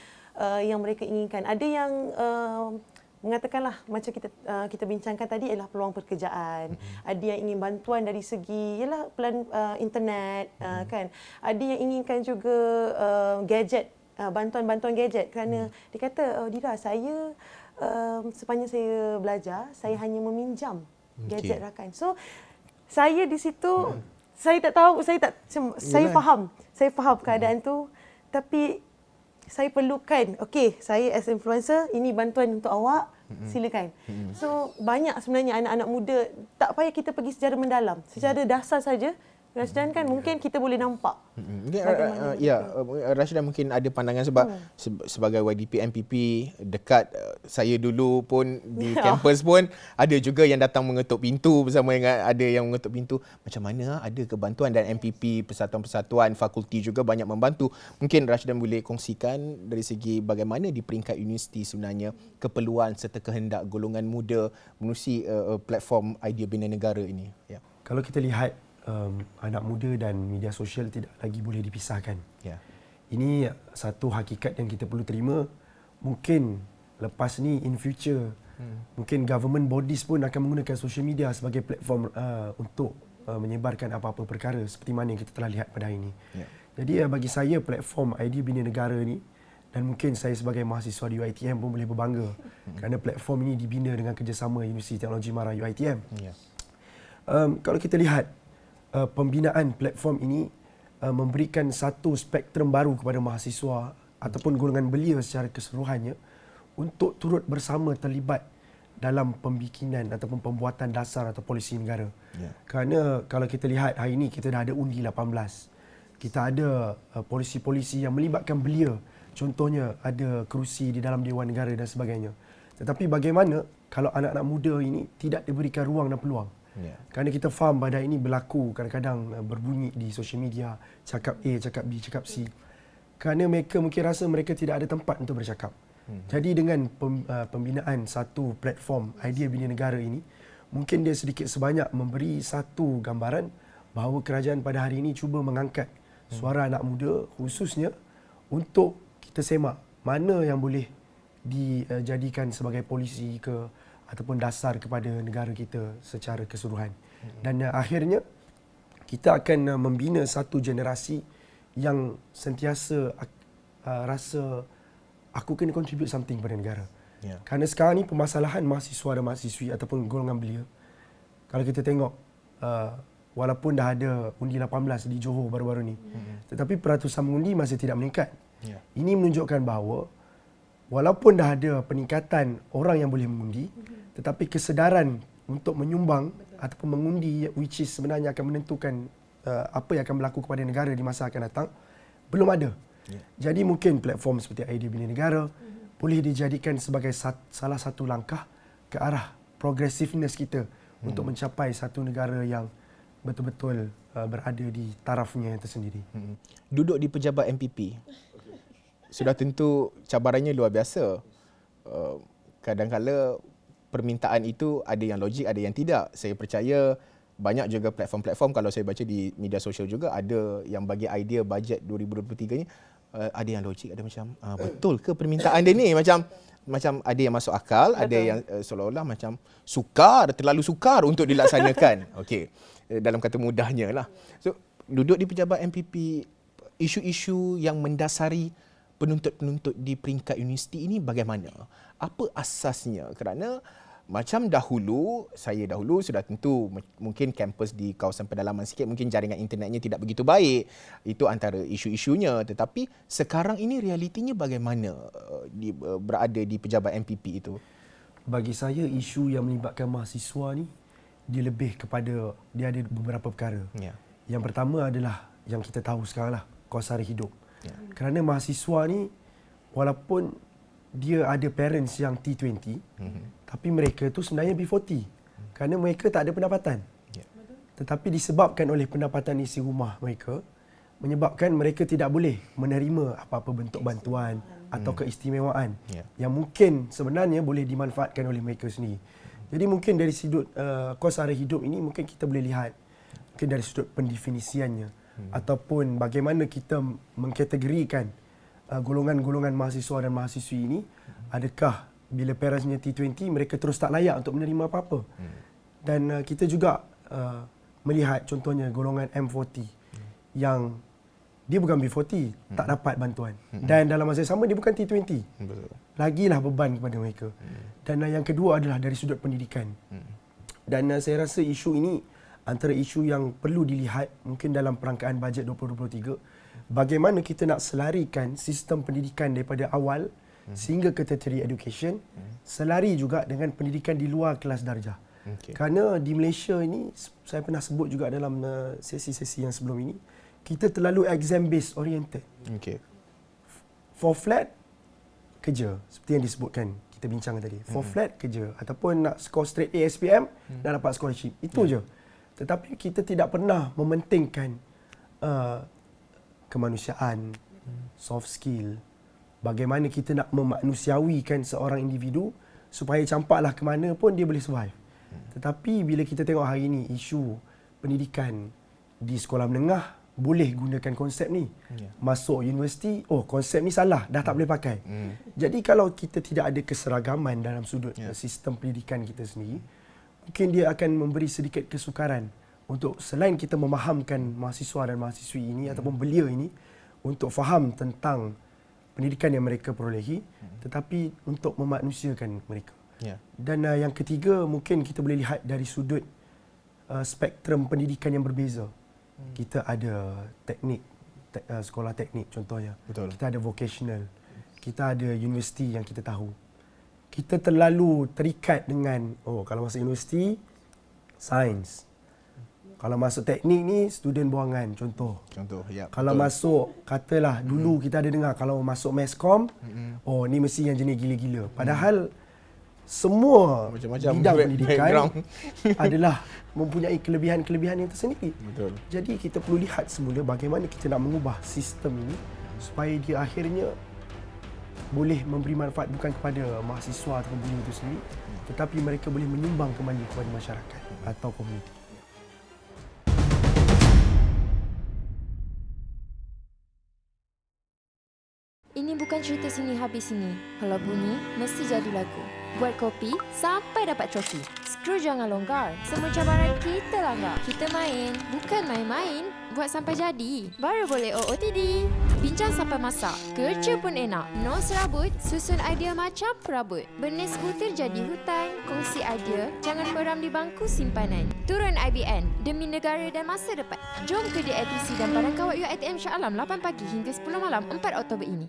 yang mereka inginkan. Ada yang mengatakanlah macam kita bincangkan tadi ialah peluang pekerjaan. Ada yang ingin bantuan dari segi ialah pelan internet kan. Ada yang inginkan juga gadget bantuan-bantuan gadget kerana dia kata, Dira, saya sepanjang saya belajar, saya hanya meminjam gadget rakan. So saya di situ saya tak tahu, saya faham keadaan tu, tapi saya perlukan, okey, saya as influencer, ini bantuan untuk awak, silakan. So banyak sebenarnya anak-anak muda, tak payah kita pergi secara mendalam, secara dasar saja. Rashidan kan mungkin kita boleh nampak. Mungkin Rashidan mungkin ada pandangan sebab sebagai YDP MPP dekat saya dulu pun di kampus pun ada juga yang datang mengetuk pintu bersama dengan ada yang mengetuk pintu. Macam mana ada kebantuan dan MPP persatuan-persatuan fakulti juga banyak membantu. Mungkin Rashidan boleh kongsikan dari segi bagaimana di peringkat universiti sebenarnya keperluan serta kehendak golongan muda menerusi platform Idea Bina Negara ini. Ya. Kalau kita lihat anak muda dan media sosial tidak lagi boleh dipisahkan. Ya. Ini satu hakikat yang kita perlu terima. Mungkin lepas ni in future mungkin government bodies pun akan menggunakan social media sebagai platform untuk menyebarkan apa-apa perkara seperti mana yang kita telah lihat pada hari ini. Ya. Jadi bagi saya platform Idea Bina Negara ni, dan mungkin saya sebagai mahasiswa di UiTM pun boleh berbangga kerana platform ini dibina dengan kerjasama Universiti Teknologi Mara UiTM. Ya. Kalau kita lihat pembinaan platform ini memberikan satu spektrum baru kepada mahasiswa ataupun golongan belia secara keseluruhannya untuk turut bersama terlibat dalam pembikinan ataupun pembuatan dasar atau polisi negara. Ya. Kerana kalau kita lihat hari ini kita dah ada undi 18. Kita ada polisi-polisi yang melibatkan belia. Contohnya ada kerusi di dalam Dewan Negara dan sebagainya. Tetapi bagaimana kalau anak-anak muda ini tidak diberikan ruang dan peluang? Ya. Kerana kita faham pada ini berlaku kadang-kadang berbunyi di social media, cakap A, cakap B, cakap C. Kerana mereka mungkin rasa mereka tidak ada tempat untuk bercakap. Jadi dengan pembinaan satu platform Idea Bina Negara ini, mungkin dia sedikit sebanyak memberi satu gambaran bahawa kerajaan pada hari ini cuba mengangkat suara anak muda khususnya untuk kita semak mana yang boleh dijadikan sebagai polisi ataupun dasar kepada negara kita secara keseluruhan. Dan akhirnya kita akan membina satu generasi yang sentiasa rasa aku kena contribute something kepada negara. Ya. Kerana sekarang ni permasalahan mahasiswa dan mahasiswi ataupun golongan belia, kalau kita tengok walaupun dah ada undi 18 di Johor baru-baru ni, tetapi peratusan mengundi masih tidak meningkat. Ya. Ini menunjukkan bahawa walaupun dah ada peningkatan orang yang boleh mengundi, tetapi kesedaran untuk menyumbang ataupun mengundi which is sebenarnya akan menentukan apa yang akan berlaku kepada negara di masa akan datang, belum ada. Yeah. Jadi mungkin platform seperti Idea Bina Negara boleh dijadikan sebagai salah satu langkah ke arah progressiveness kita untuk mencapai satu negara yang betul-betul berada di tarafnya tersendiri. Duduk di pejabat MPP sudah tentu cabarannya luar biasa. Kadang-kala permintaan itu ada yang logik, ada yang tidak. Saya percaya banyak juga platform-platform, kalau saya baca di media sosial juga, ada yang bagi idea bajet 2023 ni, ada yang logik, ada macam betul ke permintaan dia ni? Macam ada yang masuk akal, betul. Ada yang seolah-olah macam terlalu sukar untuk dilaksanakan. Okey, dalam kata mudahnya lah. So, duduk di pejabat MPP, isu-isu yang mendasari penuntut-penuntut di peringkat universiti ini bagaimana? Apa asasnya? Kerana macam saya dahulu sudah tentu mungkin kampus di kawasan pedalaman sikit, mungkin jaringan internetnya tidak begitu baik. Itu antara isu-isunya. Tetapi sekarang ini realitinya bagaimana berada di pejabat MPP itu? Bagi saya isu yang melibatkan mahasiswa ni dia lebih kepada dia ada beberapa perkara. Ya. Yang pertama adalah yang kita tahu sekarang lah, kos sara hidup. Ya. Kerana mahasiswa ni walaupun dia ada parents yang T20, tapi mereka tu sebenarnya B40 kerana mereka tak ada pendapatan. Ya. Tetapi disebabkan oleh pendapatan isi rumah mereka, menyebabkan mereka tidak boleh menerima apa-apa bentuk bantuan atau keistimewaan yang mungkin sebenarnya boleh dimanfaatkan oleh mereka sendiri. Jadi mungkin dari sudut kos sara hidup ini mungkin kita boleh lihat mungkin dari sudut pendefinisiannya ataupun bagaimana kita mengkategorikan golongan-golongan mahasiswa dan mahasiswi ini, adakah bila parentsnya T20 mereka terus tak layak untuk menerima apa-apa. Dan kita juga melihat contohnya golongan M40 yang dia bukan B40, tak dapat bantuan. Dan dalam masa yang sama dia bukan T20. Betul. Lagilah beban kepada mereka. Dan yang kedua adalah dari sudut pendidikan. Dan saya rasa isu ini antara isu yang perlu dilihat mungkin dalam perangkaan bajet 2023. Bagaimana kita nak selarikan sistem pendidikan daripada awal sehingga ke tertiary education, selari juga dengan pendidikan di luar kelas darjah. Kerana di Malaysia ini, saya pernah sebut juga dalam sesi-sesi yang sebelum ini, kita terlalu exam based oriented. For flat, kerja. Seperti yang disebutkan, kita bincang tadi. For flat, kerja. Ataupun nak score straight A SPM, nak dapat scholarship. Itu je. Tetapi kita tidak pernah mementingkan kemanusiaan, soft skill, bagaimana kita nak memanusiawikan seorang individu supaya campaklah ke mana pun dia boleh survive. Tetapi bila kita tengok hari ini isu pendidikan di sekolah menengah, boleh gunakan konsep ni. Masuk universiti, konsep ni salah, dah tak boleh pakai. Jadi kalau kita tidak ada keseragaman dalam sudut sistem pendidikan kita sendiri, mungkin dia akan memberi sedikit kesukaran untuk selain kita memahamkan mahasiswa dan mahasiswi ini ataupun belia ini untuk faham tentang pendidikan yang mereka perolehi, tetapi untuk memanusiakan mereka. Dan yang ketiga, mungkin kita boleh lihat dari sudut spektrum pendidikan yang berbeza. Kita ada teknik, sekolah teknik contohnya. Betul. Kita ada vocational. Kita ada universiti yang kita tahu. Kita terlalu terikat dengan, kalau masuk universiti, sains. Kalau masuk teknik ni, student buangan, contoh. Ya. Kalau masuk, katalah dulu kita ada dengar, kalau masuk Meskom, ni mesti yang jenis gila-gila. Padahal, semua macam-macam bidang pendidikan background adalah mempunyai kelebihan-kelebihan yang tersendiri. Betul. Jadi kita perlu lihat semula bagaimana kita nak mengubah sistem ini supaya dia akhirnya boleh memberi manfaat bukan kepada mahasiswa atau belia itu sendiri, tetapi mereka boleh menyumbang kembali kepada masyarakat atau komuniti. Ini bukan cerita sini habis sini. Kalau bunyi, mesti jadi lagu. Buat kopi sampai dapat trofi. Skru jangan longgar. Semua cabaran kita langgar. Kita main, bukan main-main. Buat sampai jadi, baru boleh OOTD. Bincang sampai masak, kerja pun enak. No serabut, susun idea macam perabot. Benih skuter jadi hutan. Kongsi idea, jangan beram di bangku simpanan. Turun IBN, demi negara dan masa depan. Jom ke DITC dan barang kawat UiTM Shah Alam 8 pagi hingga 10 malam 4 Oktober ini.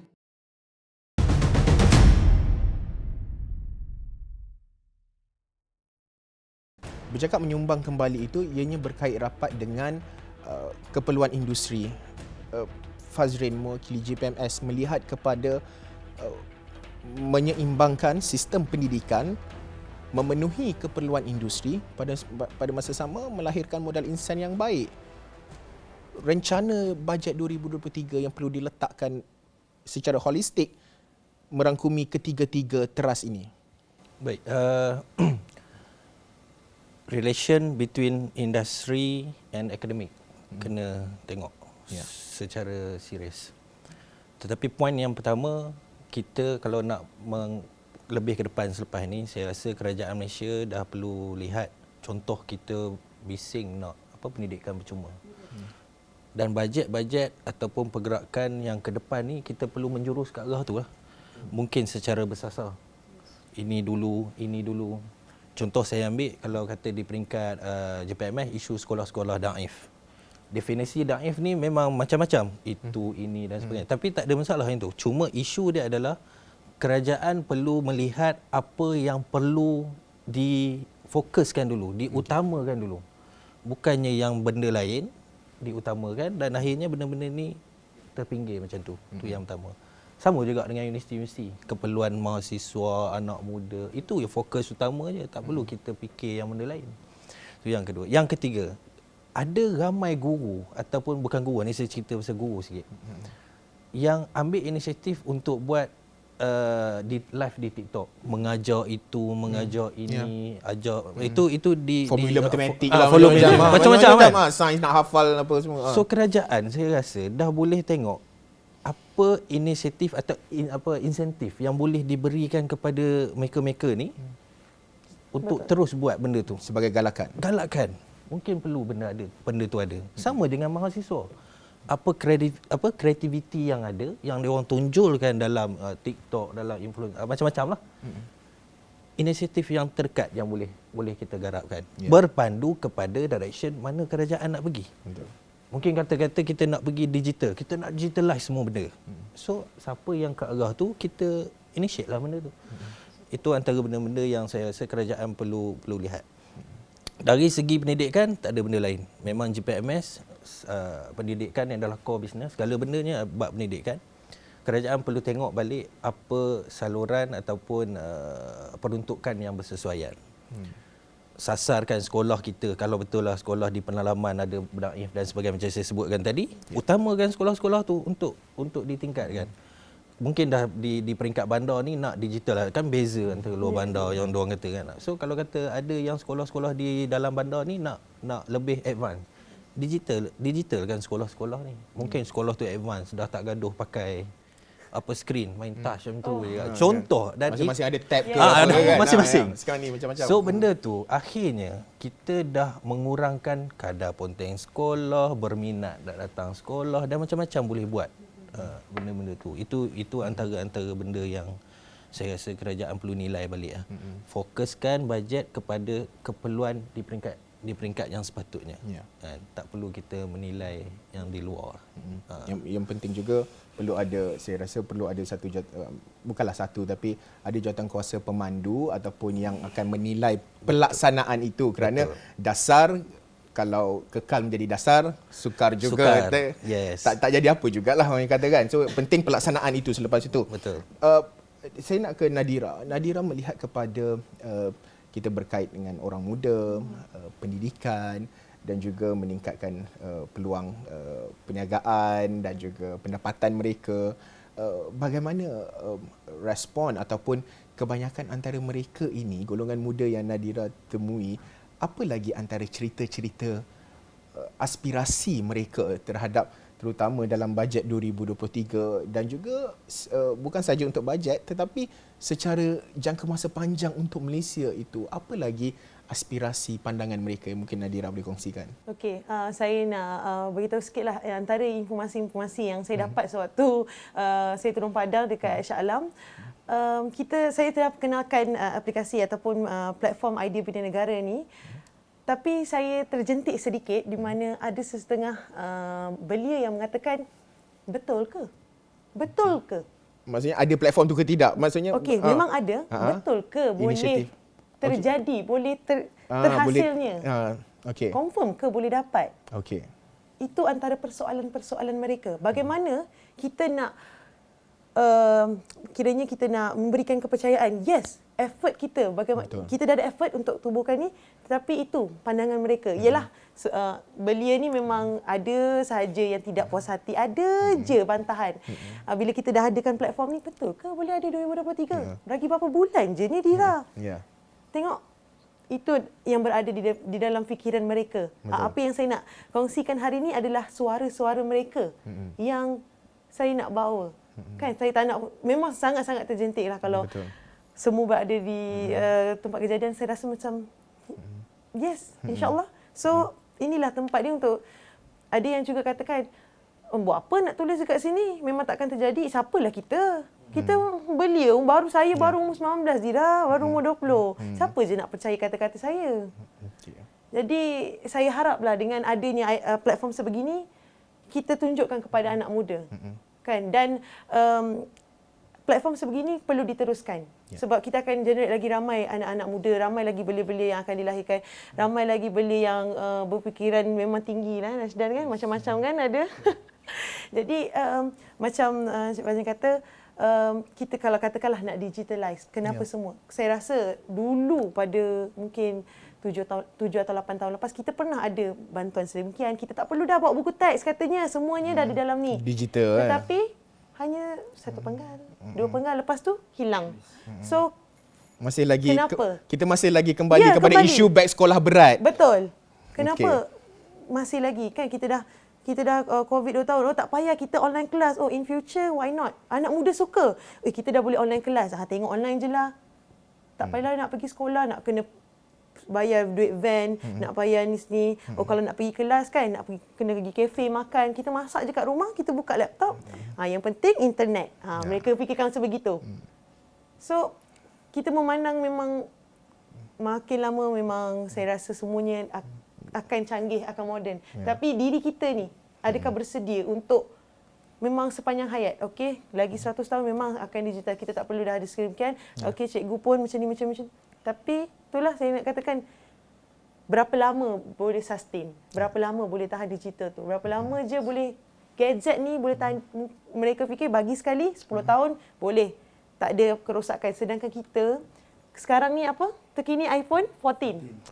Bercakap menyumbang kembali itu, ianya berkait rapat dengan keperluan industri. Fazrin mewakili JPMS melihat kepada menyeimbangkan sistem pendidikan, memenuhi keperluan industri, pada masa sama melahirkan modal insan yang baik. Rencana bajet 2023 yang perlu diletakkan secara holistik merangkumi ketiga-tiga teras ini. Baik, relation between industry and academic kena tengok secara serius. Tetapi poin yang pertama, kita kalau nak lebih ke depan selepas ini, saya rasa kerajaan Malaysia dah perlu lihat contoh kita bising nak pendidikan percuma. Dan bajet-bajet ataupun pergerakan yang ke depan ni kita perlu menjurus ke arah tu lah. Mungkin secara bersasar. Ini dulu. Contoh saya ambil, kalau kata di peringkat JPMS, isu sekolah-sekolah daif. Definisi daif ni memang macam-macam. Itu, ini dan sebagainya. Tapi tak ada masalah yang tu. Cuma isu dia adalah kerajaan perlu melihat apa yang perlu difokuskan dulu, diutamakan dulu. Bukannya yang benda lain diutamakan dan akhirnya benda-benda ni terpinggir macam tu. Itu yang pertama. Sama juga dengan universiti-universiti. Keperluan mahasiswa, anak muda, itu yang fokus utama je. Tak perlu kita fikir yang benda lain. Itu yang kedua. Yang ketiga, ada ramai guru ataupun bukan guru, ni saya cerita pasal guru sikit. Yang ambil inisiatif untuk buat di live di TikTok, mengajar itu, mengajar ini, ajar itu di formula matematik macam-macam kan. Sains nak hafal apa semua. So kerajaan saya rasa dah boleh tengok apa inisiatif atau insentif yang boleh diberikan kepada mereka-mereka ni untuk terus buat benda tu sebagai galakan. Mungkin perlu benda tu ada. Sama dengan mahasiswa. kreativiti yang ada, yang diorang tunjulkan dalam TikTok, dalam influencer, macam-macam lah. Inisiatif yang terdekat yang boleh kita garapkan. Berpandu kepada direction mana kerajaan nak pergi. Betul. Mungkin kata-kata kita nak pergi digital, kita nak digitalize semua benda. So, siapa yang ke arah tu, kita initiate lah benda tu. Itu antara benda-benda yang saya rasa kerajaan perlu lihat. Dari segi pendidikan, tak ada benda lain. Memang GPMS, pendidikan yang adalah core business, segala bendanya bab pendidikan. Kerajaan perlu tengok balik apa saluran ataupun peruntukan yang bersesuaian. Sasarkan sekolah kita, kalau betul lah sekolah di penalaman ada benaif dan sebagainya macam saya sebutkan tadi, utamakan sekolah-sekolah tu untuk ditingkatkan. Mungkin dah di peringkat bandar ni nak digital lah, kan beza antara luar bandar yang diorang kata kan. So kalau kata ada yang sekolah-sekolah di dalam bandar ni nak lebih advance, digital kan sekolah-sekolah ni. Mungkin sekolah tu advance, dah tak gaduh pakai screen, main touch macam tu. Contoh. Dan masing-masing ada tab ke ada kan? masing-masing. Sekarang ni macam-macam. So benda tu akhirnya kita dah mengurangkan kadar ponteng sekolah, berminat nak datang sekolah dan macam-macam boleh buat benda-benda tu. Itu antara benda yang saya rasa kerajaan perlu nilai balik lah. Fokuskan bajet kepada keperluan di peringkat yang sepatutnya. Tak perlu kita menilai yang di luar. Yang penting juga saya rasa perlu ada satu bukanlah satu tapi ada jawatan kuasa pemandu ataupun yang akan menilai pelaksanaan itu, kerana dasar kalau kekal menjadi dasar, sukar juga. Yes. Tak jadi apa jugalah orang kata kan. So penting pelaksanaan itu selepas itu. Betul. Saya nak ke Nadira. Nadira melihat kepada kita berkait dengan orang muda, pendidikan dan juga meningkatkan peluang perniagaan dan juga pendapatan mereka. Bagaimana respon ataupun kebanyakan antara mereka ini, golongan muda yang Nadira temui, apa lagi antara cerita-cerita aspirasi mereka terhadap terutama dalam bajet 2023 dan juga bukan saja untuk bajet tetapi secara jangka masa panjang untuk Malaysia itu, apa lagi aspirasi pandangan mereka yang mungkin Nadira boleh kongsikan? Okey, saya nak beritahu sikitlah antara informasi-informasi yang saya dapat sewaktu saya turun padang dekat Shah Alam. Saya telah perkenalkan aplikasi ataupun platform Idea Bina Negara ni. Tapi saya terjentik sedikit di mana ada sesetengah belia yang mengatakan, betul ke? Betul ke? Maksudnya ada platform tu ke tidak? Maksudnya okey, memang ada. Betul ke? Boleh terjadi, boleh terhasilnya. Okey. Confirm ke boleh dapat? Okey. Itu antara persoalan-persoalan mereka. Bagaimana kita nak kiranya kita nak memberikan kepercayaan. Yes, effort kita. Bagaimana kita dah ada effort untuk tubuhkan ni, tetapi itu pandangan mereka. Yalah, belia ni memang ada sahaja yang tidak puas hati, ada je bantahan. Bila kita dah adakan platform ni, betul ke boleh ada 2023? Lagi berapa bulan je ni Dira. Tengok, itu yang berada di dalam fikiran mereka. Apa yang saya nak kongsikan hari ini adalah suara-suara mereka yang saya nak bawa. Kan saya tak nak, memang sangat-sangat terjentik lah kalau semua berada di tempat kejadian. Saya rasa macam yes, insyaAllah. So inilah tempat dia untuk, ada yang juga katakan, buat apa nak tulis dekat sini, memang takkan terjadi. Siapalah kita? Kita belia, baru umur 19 Dira, baru umur 20. Siapa je nak percaya kata-kata saya? Jadi saya haraplah dengan adanya platform sebegini, kita tunjukkan kepada anak muda. Kan? Dan platform sebegini perlu diteruskan. Sebab kita akan generate lagi ramai anak-anak muda, ramai lagi belia-belia yang akan dilahirkan, ramai lagi belia yang berfikiran memang tinggi lah, Nasdan kan, macam-macam kan ada. Jadi macam Cik kata, kita kalau katakanlah nak digitalize, kenapa semua? Saya rasa dulu pada mungkin 7 atau 8 tahun lepas, kita pernah ada bantuan sedemikian. Kita tak perlu dah bawa buku teks katanya. Semuanya dah di dalam ni. Digital. Tetapi hanya satu penggal, dua penggal, lepas tu hilang. So masih lagi kenapa? Kita masih lagi kembali kepada isu beg sekolah berat. Betul. Kenapa masih lagi? Kan kita dah COVID 2 tahun. Tak payah kita online kelas. In future why not? Anak muda suka. Kita dah boleh online kelas. Tengok online je lah. Tak payahlah nak pergi sekolah, nak kena bayar duit van, nak bayar ni sini. Oh kalau nak pergi kelas kan, nak pergi kena pergi kafe makan, kita masak je kat rumah, kita buka laptop. Yang penting internet. Mereka fikirkan macam begitu. So kita memandang memang makin lama memang saya rasa semuanya akan canggih, akan moden. Tapi diri kita ni adakah bersedia untuk memang sepanjang hayat, okey, lagi 100 tahun memang akan digital. Kita tak perlu dah ada sedemikian. Okey, cikgu pun macam ni. Tapi itulah saya nak katakan, berapa lama boleh sustain? Berapa lama boleh tahan digital tu? Berapa lama je boleh gadget ni boleh tahan? Mereka fikir bagi sekali 10 tahun boleh. Tak ada kerosakan. Sedangkan kita sekarang ni apa? Terkini iPhone 14.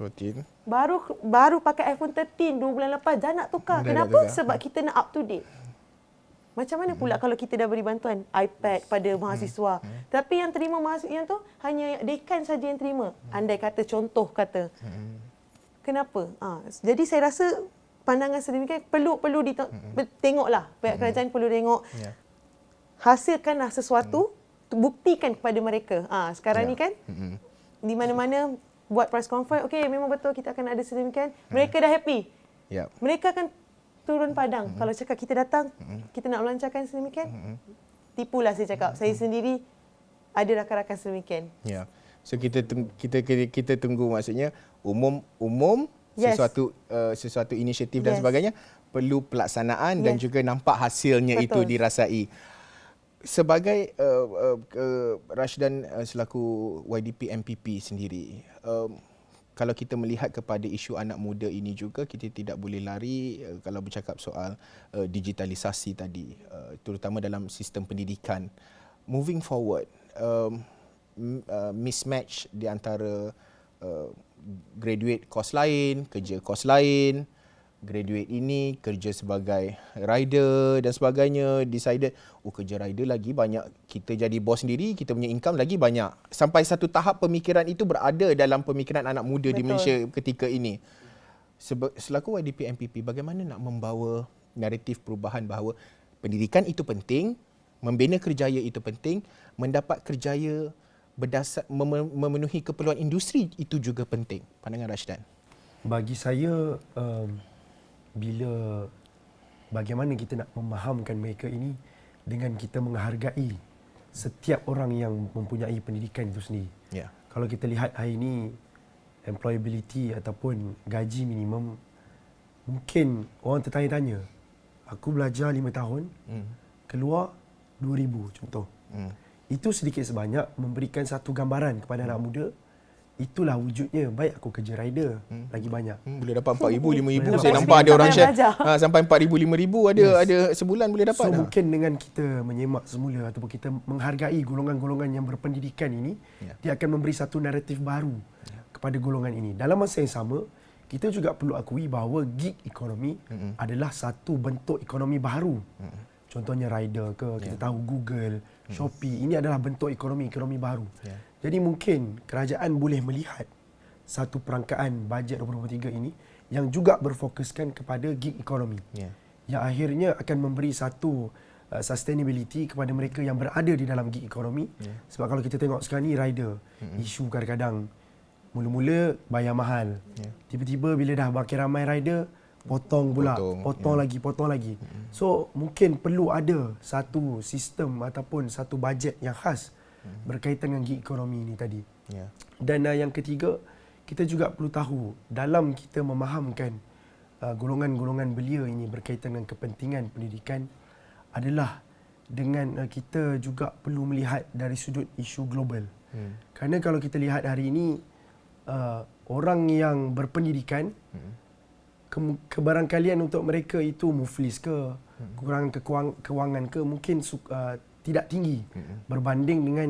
Baru pakai iPhone 13 2 bulan lepas dah nak tukar. Kenapa? Sebab kita nak up to date. Macam mana pula kalau kita dah beri bantuan iPad pada mahasiswa, tapi yang terima yang tu hanya dekan saja yang terima. Andai kata, contoh kata. Kenapa? Jadi saya rasa pandangan sedemikian perlu tengoklah. Pihak kerajaan perlu tengok. Hasilkanlah sesuatu, buktikan kepada mereka. Sekarang ni kan di mana-mana buat press conference, okey memang betul kita akan ada sedemikian. Mereka dah happy. Mereka akan turun padang. Kalau cakap kita datang, kita nak melancarkan sedemikian, tipulah saya cakap. Saya sendiri ada rakan-rakan sedemikian. So kita tunggu, maksudnya umum sesuatu inisiatif dan sebagainya perlu pelaksanaan dan juga nampak hasilnya. Betul. Itu dirasai. Sebagai Rashdan selaku YDP MPP sendiri, kalau kita melihat kepada isu anak muda ini juga, kita tidak boleh lari kalau bercakap soal digitalisasi tadi, terutama dalam sistem pendidikan. Moving forward, mismatch di antara graduate kos lain, kerja kos lain, graduate ini kerja sebagai rider dan sebagainya, decided kerja rider lagi banyak, kita jadi bos sendiri, kita punya income lagi banyak. Sampai satu tahap pemikiran itu berada dalam pemikiran anak muda. Betul. Di Malaysia ketika ini. Selaku YDP MPP, bagaimana nak membawa naratif perubahan bahawa pendidikan itu penting, membina kerjaya itu penting, mendapat kerjaya berdasar memenuhi keperluan industri itu juga penting. Pandangan Rashdan? Bagi saya, bila bagaimana kita nak memahamkan mereka ini dengan kita menghargai setiap orang yang mempunyai pendidikan itu sendiri. Kalau kita lihat hari ini employability ataupun gaji minimum, mungkin orang tertanya-tanya, aku belajar 5 tahun, keluar 2,000 contoh. Itu sedikit sebanyak memberikan satu gambaran kepada anak muda. Itulah wujudnya, baik aku kerja rider lagi banyak. Boleh dapat 4,000, 5,000. Saya nampak ada orang share sampai 4,000, 5,000 ada sebulan boleh dapat. So mungkin dengan kita menyemak semula ataupun kita menghargai golongan-golongan yang berpendidikan ini, dia akan memberi satu naratif baru kepada golongan ini. Dalam masa yang sama, kita juga perlu akui bahawa gig economy adalah satu bentuk ekonomi baru. Contohnya rider ke, kita tahu Google, Shopee, ini adalah bentuk ekonomi baru. Jadi mungkin kerajaan boleh melihat satu perangkaan bajet 2023 ini yang juga berfokuskan kepada gig economy. Yang akhirnya akan memberi satu sustainability kepada mereka yang berada di dalam gig economy. Sebab kalau kita tengok sekarang ni rider, isu kadang-kadang mula-mula bayar mahal. Tiba-tiba bila dah makin ramai rider, potong pula, potong lagi. So mungkin perlu ada satu sistem ataupun satu bajet yang khas berkaitan dengan gig ekonomi ini tadi. Dan yang ketiga, kita juga perlu tahu dalam kita memahamkan golongan-golongan belia ini berkaitan dengan kepentingan pendidikan adalah dengan kita juga perlu melihat dari sudut isu global. Kerana kalau kita lihat hari ini, orang yang berpendidikan, kebarangkalian untuk mereka itu muflis ke, kekurangan kewangan ke, mungkin tidak tinggi berbanding dengan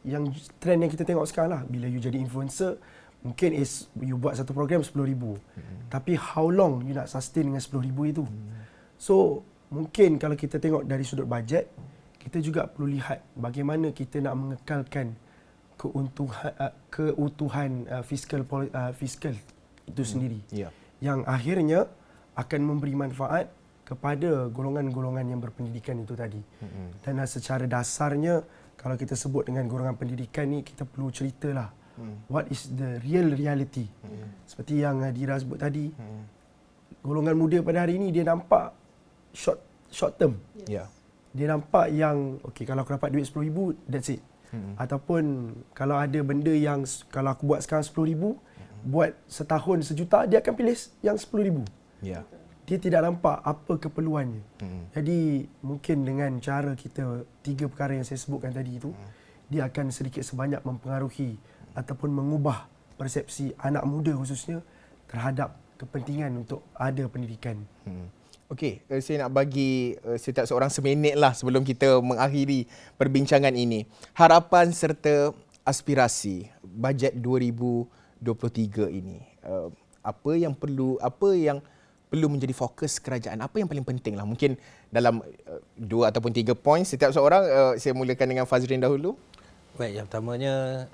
yang trend yang kita tengok sekarang lah. Bila you jadi influencer, mungkin you buat satu program 10,000. Tapi how long you nak sustain dengan 10,000 itu? So, mungkin kalau kita tengok dari sudut bajet, kita juga perlu lihat bagaimana kita nak mengekalkan keutuhan fiskal itu sendiri. Yang akhirnya akan memberi manfaat kepada golongan-golongan yang berpendidikan itu tadi. Dan secara dasarnya, kalau kita sebut dengan golongan pendidikan ni, kita perlu ceritalah what is the real reality. Seperti yang Dira sebut tadi, golongan muda pada hari ini dia nampak short term. Ya. Dia nampak yang kalau aku dapat duit RM10,000, that's it. Ataupun kalau ada benda yang kalau aku buat sekarang RM10,000, buat setahun RM1,000,000, dia akan pilih yang RM10,000. Ya. Dia tidak nampak apa keperluannya. Jadi mungkin dengan cara kita 3 perkara yang saya sebutkan tadi itu, dia akan sedikit sebanyak mempengaruhi ataupun mengubah persepsi anak muda khususnya terhadap kepentingan untuk ada pendidikan. Okey, saya nak bagi setiap seorang seminit lah sebelum kita mengakhiri perbincangan ini. Harapan serta aspirasi bajet 2023 ini. Apa yang perlu menjadi fokus kerajaan? Apa yang paling penting lah? Mungkin dalam 2 ataupun 3 poin setiap seorang. Saya mulakan dengan Fazrin dahulu. Baik, yang pertamanya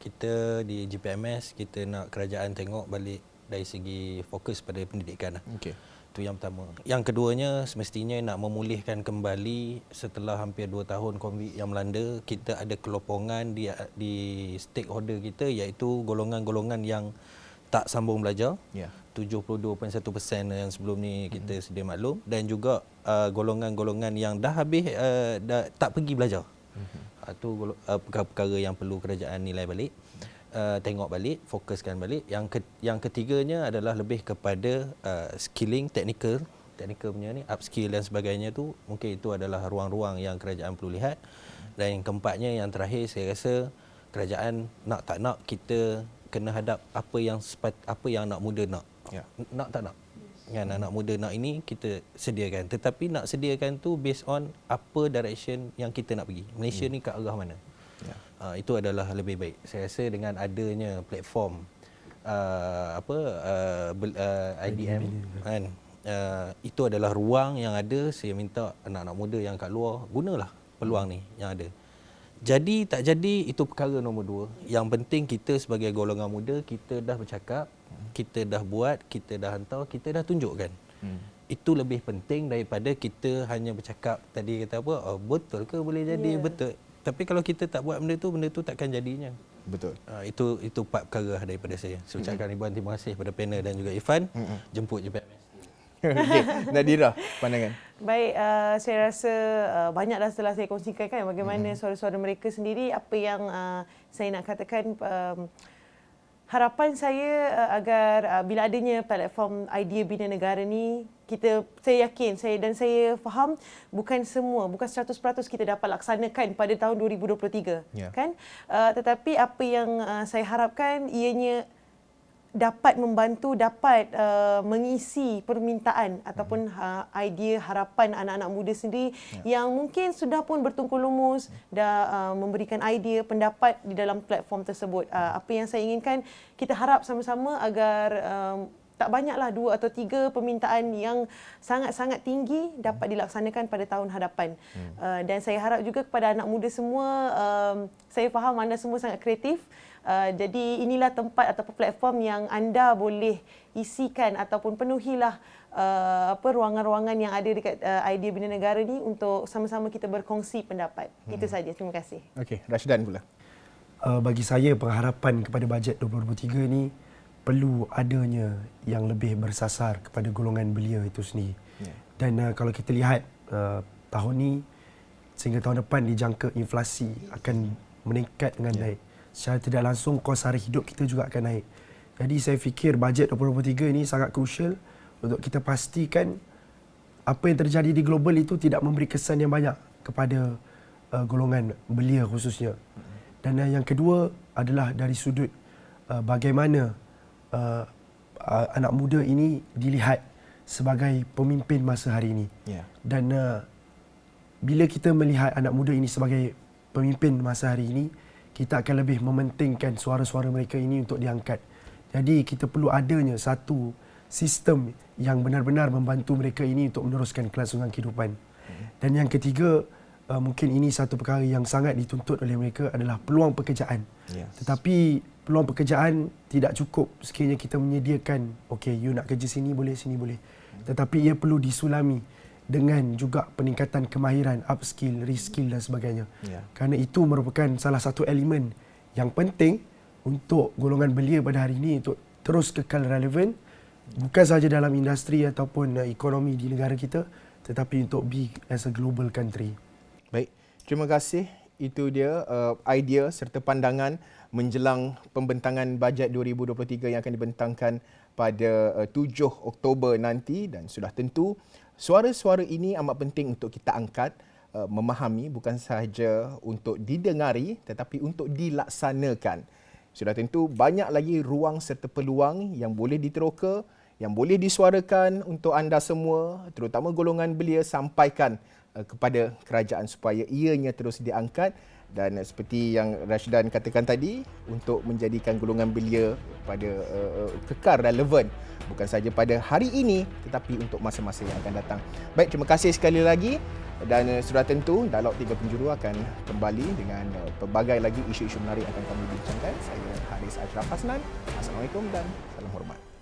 kita di GPMS, kita nak kerajaan tengok balik dari segi fokus pada pendidikan. Okey. Itu yang pertama. Yang keduanya semestinya nak memulihkan kembali setelah hampir 2 tahun COVID yang melanda, kita ada kelopongan di stakeholder kita, iaitu golongan-golongan yang tak sambung belajar. Ya. 72.1% yang sebelum ni kita sedia maklum, dan juga golongan-golongan yang dah habis dah tak pergi belajar. Itu perkara-perkara yang perlu kerajaan nilai balik, tengok balik, fokuskan balik. Yang ketiganya adalah lebih kepada skilling, technical punya ni, upskill dan sebagainya tu, mungkin itu adalah ruang-ruang yang kerajaan perlu lihat. Dan yang keempatnya, yang terakhir, saya rasa kerajaan nak tak nak kita kena hadap apa yang anak muda nak. Ya. Nak tak nak. Kan anak muda nak ini kita sediakan. Tetapi nak sediakan tu based on apa direction yang kita nak pergi. Malaysia ni ke arah mana. Ya. Itu adalah lebih baik. Saya rasa dengan adanya platform IDM kan, itu adalah ruang yang ada. Saya minta anak-anak muda yang kat luar gunalah peluang ni yang ada. Jadi tak jadi itu perkara nombor 2. Yang penting kita sebagai golongan muda, kita dah bercakap, kita dah buat, kita dah hantar, kita dah tunjukkan. Itu lebih penting daripada kita hanya bercakap tadi kata apa, betul ke boleh jadi, betul. Tapi kalau kita tak buat benda tu takkan jadinya. Betul. Itu 4 perkara daripada saya. Saya ucapkan ribuan terima kasih kepada panel dan juga Irfan. Jemput je PMS. Okey, Nadira, pandangan. Baik, saya rasa banyak dah setelah saya kongsikan kan bagaimana suara-suara mereka sendiri. Apa yang saya nak katakan, harapan saya agar bila adanya platform Idea Bina Negara ni, saya yakin, saya faham bukan 100% kita dapat laksanakan pada tahun 2023, kan? Tetapi apa yang saya harapkan ianya dapat membantu, dapat mengisi permintaan ataupun idea harapan anak-anak muda sendiri yang mungkin sudah pun bertungkus lumus, dah memberikan idea, pendapat di dalam platform tersebut. Apa yang saya inginkan, kita harap sama-sama agar tak banyaklah 2 atau 3 permintaan yang sangat-sangat tinggi dapat dilaksanakan pada tahun hadapan. Dan saya harap juga kepada anak muda semua, saya faham anda semua sangat kreatif. Jadi inilah tempat ataupun platform yang anda boleh isikan ataupun penuhilah ruangan-ruangan yang ada dekat Idea Bina Negara ni untuk sama-sama kita berkongsi pendapat. Itu saja. Terima kasih. Okey, Rashdan pula. Bagi saya, pengharapan kepada bajet 2023 ni perlu adanya yang lebih bersasar kepada golongan belia itu sendiri. Dan kalau kita lihat tahun ni sehingga tahun depan dijangka inflasi akan meningkat dengan baik. Secara tidak langsung kos hari hidup kita juga akan naik. Jadi saya fikir bajet 2023 ini sangat krusial untuk kita pastikan apa yang terjadi di global itu tidak memberi kesan yang banyak kepada golongan belia khususnya. Dan yang kedua adalah dari sudut bagaimana anak muda ini dilihat sebagai pemimpin masa hari ini. Dan bila kita melihat anak muda ini sebagai pemimpin masa hari ini, kita akan lebih mementingkan suara-suara mereka ini untuk diangkat. Jadi kita perlu adanya satu sistem yang benar-benar membantu mereka ini untuk meneruskan kelangsungan kehidupan. Dan yang ketiga, mungkin ini satu perkara yang sangat dituntut oleh mereka adalah peluang pekerjaan. Tetapi peluang pekerjaan tidak cukup sekiranya kita menyediakan, okey, you nak kerja sini boleh, sini boleh. Tetapi ia perlu disulami dengan juga peningkatan kemahiran, upskill, reskill dan sebagainya. Kerana itu merupakan salah satu elemen Yang penting untuk golongan belia pada hari ini untuk terus kekal relevan, bukan sahaja dalam industri ataupun ekonomi di negara kita, tetapi untuk be as a global country. Baik, terima kasih. Itu dia idea serta pandangan menjelang pembentangan bajet 2023 yang akan dibentangkan pada 7 Oktober nanti, dan sudah tentu suara-suara ini amat penting untuk kita angkat, memahami, bukan sahaja untuk didengari tetapi untuk dilaksanakan. Sudah tentu banyak lagi ruang serta peluang yang boleh diteroka, yang boleh disuarakan untuk anda semua, terutama golongan belia, sampaikan kepada kerajaan supaya ianya terus diangkat, dan seperti yang Rashdan katakan tadi, untuk menjadikan golongan belia pada kekal relevan bukan sahaja pada hari ini tetapi untuk masa-masa yang akan datang. Baik, terima kasih sekali lagi, dan sudah tentu Dialog 3 Penjuru akan kembali dengan pelbagai lagi isu-isu menarik akan kami bincangkan. Saya Haris Ashraf Hasnan. Assalamualaikum dan salam hormat.